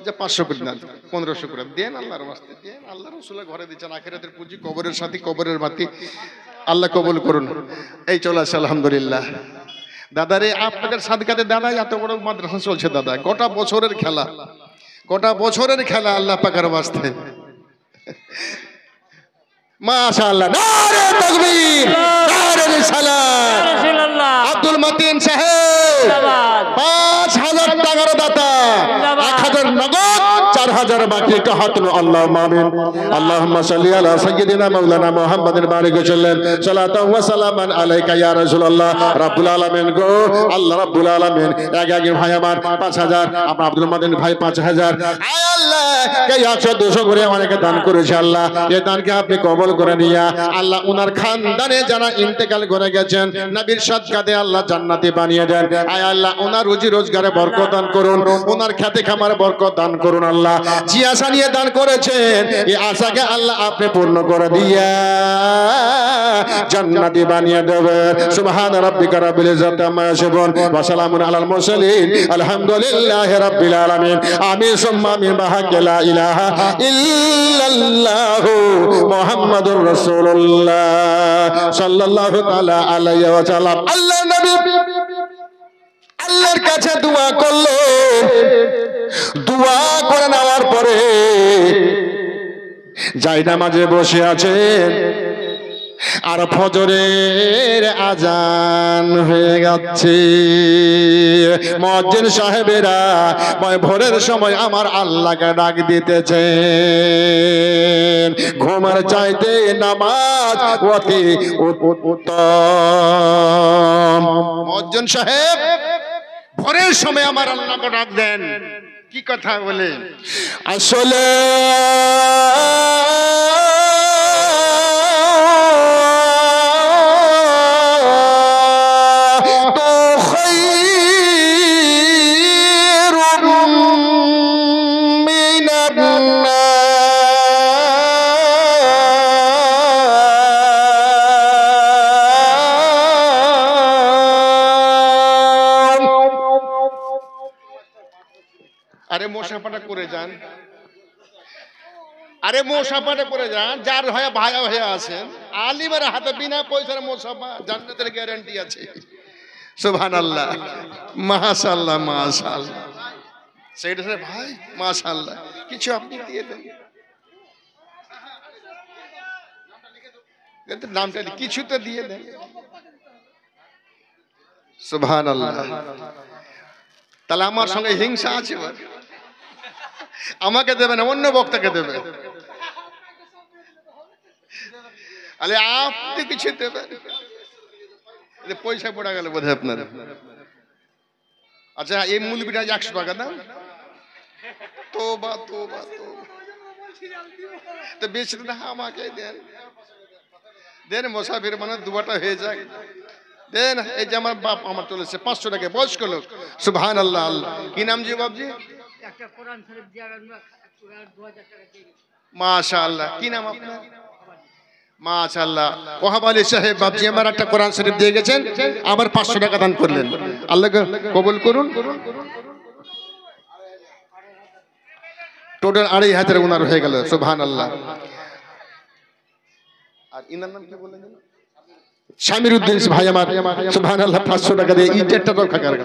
A: যে 500 করে দেন 1500 করে দেন আল্লাহর ওয়াস্তে দেন আল্লাহ রাসূলের ঘরে দিচ্ছেন আখিরাতের পুঁজি কবরের সাথী কবরের মাটি আল্লাহ কবুল করুন এই চলে আসে আলহামদুলিল্লাহ দাদারে আপনাদের সাদকাতে দাদা এত বড় মাদ্রাসা চলছে দাদা গোটা বছরের খেলা আল্লাহ পাকের ওয়াস্তে মাশাআল্লাহ নারে তাকবীর নারে রিসালাত
B: রাসূলুল্লাহ
A: আব্দুল মাতিন সাহেব
B: জিন্দাবাদ
A: 5,000 টাকার দাতা 1,000 নগদ 4,000 বাকি একটু হাত তুলো আল্লাহুম্মা আমিন আল্লাহুম্মা সাল্লি আলা সাইয়্যিদিনা মাওলানা মুহাম্মাদিন বারিক ওয়াসাল্লাম সালাতাও ওয়া সালামান আলাইকা ইয়া রাসূলুল্লাহ রাব্বুল আলামিন গো আল্লাহ রাব্বুল আলামিন এক ভাই আমার 5,000 আপনার আব্দুল মাতিন ভাই 5,000 আয় আল্লাহ আল্লাহ কে 100-200 করে অনেকে দান করেছে আল্লাহ, এই দানকে আপনি কবুল করে নিয়া আল্লাহ উনার খানদানে যারা ইন্তেকাল করে গেছেন নবীর সাদকাতে আল্লাহ জান্নাতি বানিয়ে দেন। আয় আল্লাহ ওনার রুজি রোজগারে বরকত দান করুন, ওনার খেতে খামারে বরকত দান করুন আল্লাহ। যে আশা নিয়ে দান করেছেন এই আশাকে আল্লাহ আপনি পূর্ণ করে দিয়া জান্নাতি বানিয়ে দেবেন। সুবহান রাব্বিকা রাব্বিল ইজ্জাতি আম্মা ইয়াসিফুন ওয়া সালামুন আলাল মুরসালিন আলহামদুলিল্লাহি রাব্বিল আলামিন। আমিন সুম্মা আমিন। বাহাক্কা লা ইলাহা ইল্লাল্লাহু মুহাম্মাদুর রাসূলুল্লাহ সাল্লাল্লাহু তাআলা আলাইহি ওয়া সাল্লাম। আল্লাহ নবী আল্লাহর কাছে দোয়া করলেন, দোয়া করে নেওয়ার পরে জায়নামাজে বসে আছেন আর ফজরের আজান হয়ে যাচ্ছে। মুয়াজ্জিন সাহেবেরা ভোরের সময় আমার আল্লাহকে ডাক দিতেছেন। ঘুমের চাইতে নামাজ অতি উত্তম। মুয়াজ্জিন সাহেব ভোরের সময় আমার আল্লাহকে ডাক দেন, কি কথা বলে আসলে আরে মোসাফাটা করে যান, আরে মোসাফাটা করে যান, যার হয়ে ভায়া হয়ে আছেন আলিমের হাতে বিনা পয়সার মোসাফা জান্নাতের গ্যারান্টি আছে। সুবহানাল্লাহ, মাশাআল্লাহ, মাশাআল্লাহ। সেইটা ভাই মাশাআল্লাহ, কিছু আপনি দিয়ে দেন, নামটা কিছু তো দিয়ে দেন। সুবহানাল্লাহ। তাহলে আমার সঙ্গে হিংসা আছে, আমাকে দেবে না অন্য বক্তাকে দেবে, আরে আপনি কিছু দেবেন, পয়সা পড়া গেল বোধ হয় আপনার। আচ্ছা এই মূলবিটা 100 টাকা দাম, তোবা তোবা তোবা, তো বেশি না আমাকে দেন, দেন মুসাফির মানে দুবাটা হয়ে যায়, দেন। এই যে আমার বাপ আমার চলেছে 500 টাকা, বয়স্ক লোক। সুবহানাল্লাহ। আল্লাহ কি নাম জি বাপজি? একটা কোরআন শরীফ দিয়া 2000 টাকা দিয়ে গেছে। মাশাআল্লাহ। কি নাম আপনার? মাশাআল্লাহ। ওয়াহাব আলী সাহেব বাপজি আমার একটা কোরআন শরীফ দিয়ে গেছেন, আবার 500 টাকা দান করলেন। আল্লাহকে কবুল করুন। টোটাল 2500 ওনার হয়ে গেল। সুবহানাল্লাহ। আর ইনার নাম কি বললেন? শামির উদ্দিন ভাই আমার। সুবহানাল্লাহ। 500 টাকা দিয়ে ইটেরটা রক্ষা করে।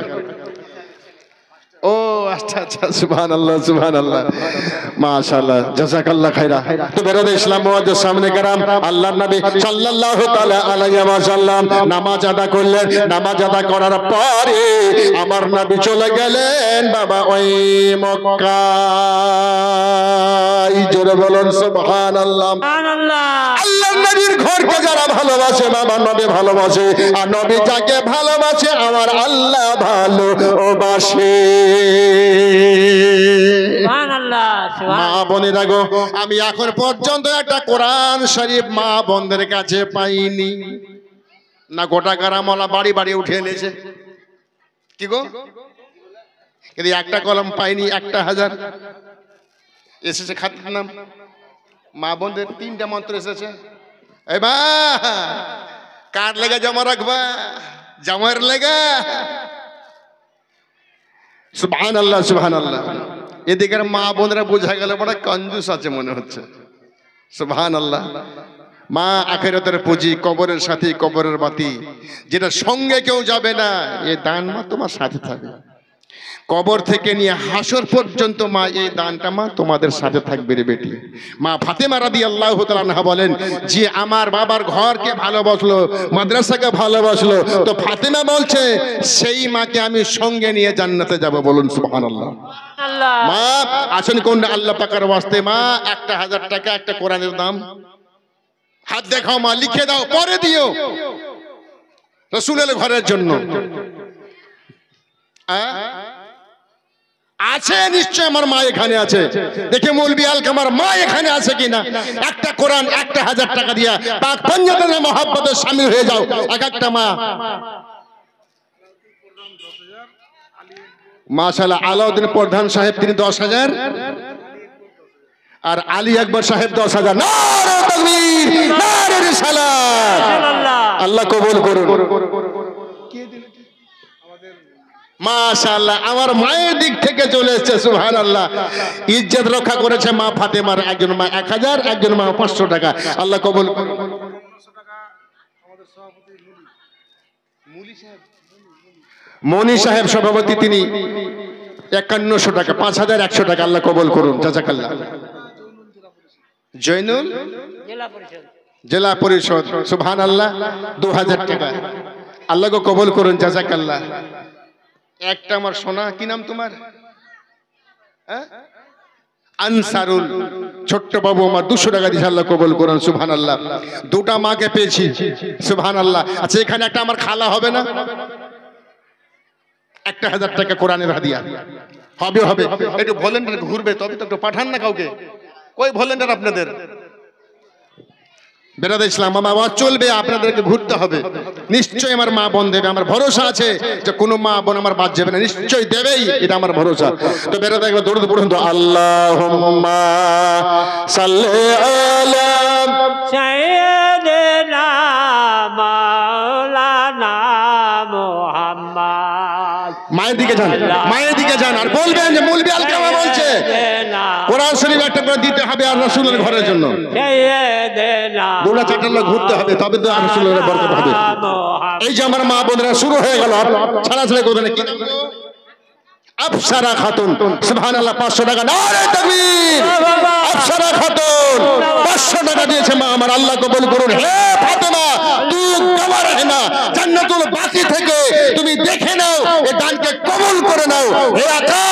A: ও আচ্ছা আচ্ছা, সুবহানাল্লাহ সুবহানাল্লাহ, মাশাআল্লাহ, জাযাকাল্লাহ খাইরা। তো বেরাদে ইসলাম মুআজ্জিজ সামনে کرام, আল্লাহর নবী সাল্লাল্লাহু তাআলা আলাইহি ওয়াসাল্লাম নামাজ আদা করলেন। নামাজ আদা করার পরে আমার নবী চলে গেলেন বাবা ওই মক্কায়। জোরে বলুন সুবহানাল্লাহ। সুবহানাল্লাহ। আল্লাহর নবীর ঘরকে যারা ভালোবাসে বাবা নবী ভালোবাসে, আর নবী যাকে ভালোবাসে আমার আল্লাহ ভালোবাসে। মা বোনেরা গো, আমি এখন পর্যন্ত একটা কোরআন শরীফ মা বোনদের কাছে পাইনি না। গোটা গ্রামওয়ালা বাড়ি বাড়ি উঠে এনেছে, কি গো, কিন্তু একটা কলম পাইনি। 1000 এসেছে খাতের নাম। মা বোনদের 3টা মন্ত্র এসেছে। এবা কার লেগে জমা রাখবা? জামাইয়ের লেগে। সুবহানাল্লাহ সুবহানাল্লাহ। এদিকের মা বোনরা বোঝা গেল বড় কঞ্জুস আছে মনে হচ্ছে। সুবহানাল্লাহ। মা আখিরাতের পুঁজি, কবরের সাথী, কবরের বাতি, যেটা সঙ্গে কেউ যাবে না, এই দান মা তোমার সাথে থাকবে। কবর থেকে নিয়ে হাসর পর্যন্ত মা এই দানটা মা তোমাদের সাথে থাকবে রে বেটি। মা ফাতেমা রাদিয়াল্লাহু তাআলা আনহা বলেন, যে আমার বাবার ঘরকে ভালোবাসলো, মাদ্রাসাকে ভালোবাসলো, তো ফাতেমা বলছে সেই মাকে আমি সঙ্গে নিয়ে জান্নাতে যাব। বলুন সুবহানাল্লাহ। মা আসেন কোন আল্লাহ পাকের ওয়াস্তে মা 1000 টাকা একটা কোরআনের দাম হাত দেখাও মা, লিখে দাও, পরে দিও রাসূলের ঘরের জন্য। আছে নিশ্চয়, আমার মা এখানে আছে। দেখে মৌলবি আলকে আমার মা এখানে আছে কিনা। একটা কোরআন 1000 টাকা দিয়া পাক পঞ্জাবের মহব্বতে শামিল হয়ে যাও। এক একটা মা মাশাআল্লাহ। আলাউদ্দিন প্রধান সাহেব তিনি 10,000, আর আলী আকবর সাহেব 10,000। নারে তাকবীর, নারে রিসালাত। আল্লাহ কবুল করুন। মাশাআল্লাহ, আমার মায়ের দিক থেকে চলে এসেছে, সুবহানাল্লাহ। ইজ্জত রক্ষা করেছে মা ফাতেমার। একজন মা 1000, একজন মা 500 টাকা। আল্লাহ কবুল করুন। মনি সাহেব সভাপতি, তিনি 5100 টাকা, 5100 টাকা। আল্লাহ কবুল করুন, জাযাকাল্লাহ। জয়নুল জেলা পরিষদ, সুবহানাল্লাহ, 2000 টাকা। আল্লাহ গো কবুল করুন, জাযাকাল্লাহ। একটা আমার সোনা, কি নাম তোমার? আনসারুল, ছোট্ট বাবু আমার 200 টাকা দিয়েছে। আল্লাহ কবুল করুন, সুবহানাল্লাহ। দুটা মাকে পেয়েছি, সুবহানাল্লাহ। আচ্ছা, এখানে একটা আমার খালা হবে না? 1000 টাকা কোরআনের হাদিয়া হবে। হবে, একটু ভলেন্টিয়ার ঘুরবে, তবে তো একটু পাঠান না কাউকে। কই ভলেন্টিয়ার আপনাদের? বেরাদ ইসলাম আমার আওয়াজ চলবে, আপনাদেরকে ঘুরতে হবে। নিশ্চয়ই আমার মা বোন দেবে, আমার ভরসা আছে যে কোনো মা বোন আমার বাদ যাবে না, নিশ্চয়ই দেবেই, এটা আমার ভরসা। তো বেরাদ একবার দৌড়তে পড়ুন তো। আল্লাহুম্মা সাল্লি আলা
B: সাইয়্যিদিনা মাওলানা মুহাম্মদ।
A: মায়ের দিকে যান, মায়ের দিকে যান, আর বলবেন যে মৌলবি আলকামা বলছে কোরআন শরীফ একটা করে দিতে হবে আর রাসূলের ঘরের জন্য। দুটা চারটা লোক ঘুরতে হবে, তবে তো রাসূলের বরকত হবে। এই যে আমার মা বোনেরা শুরু হয়ে গেল ছাড়াছাড়ি করবে না। কি নাম গো? আফসারা খাতুন, সুবহানাল্লাহ। 500 টাকা। নারে তাকবীর। আফসারা খাতুন 500 টাকা দিয়েছে মা আমার। আল্লাহ কবুল করুন। হে ফাতেমা, তু গওয়া রহনা, জান্নাতুল বাকি থেকে তুমি দেখে নাও, এই দানকে কবুল করে নাও। হে আকা,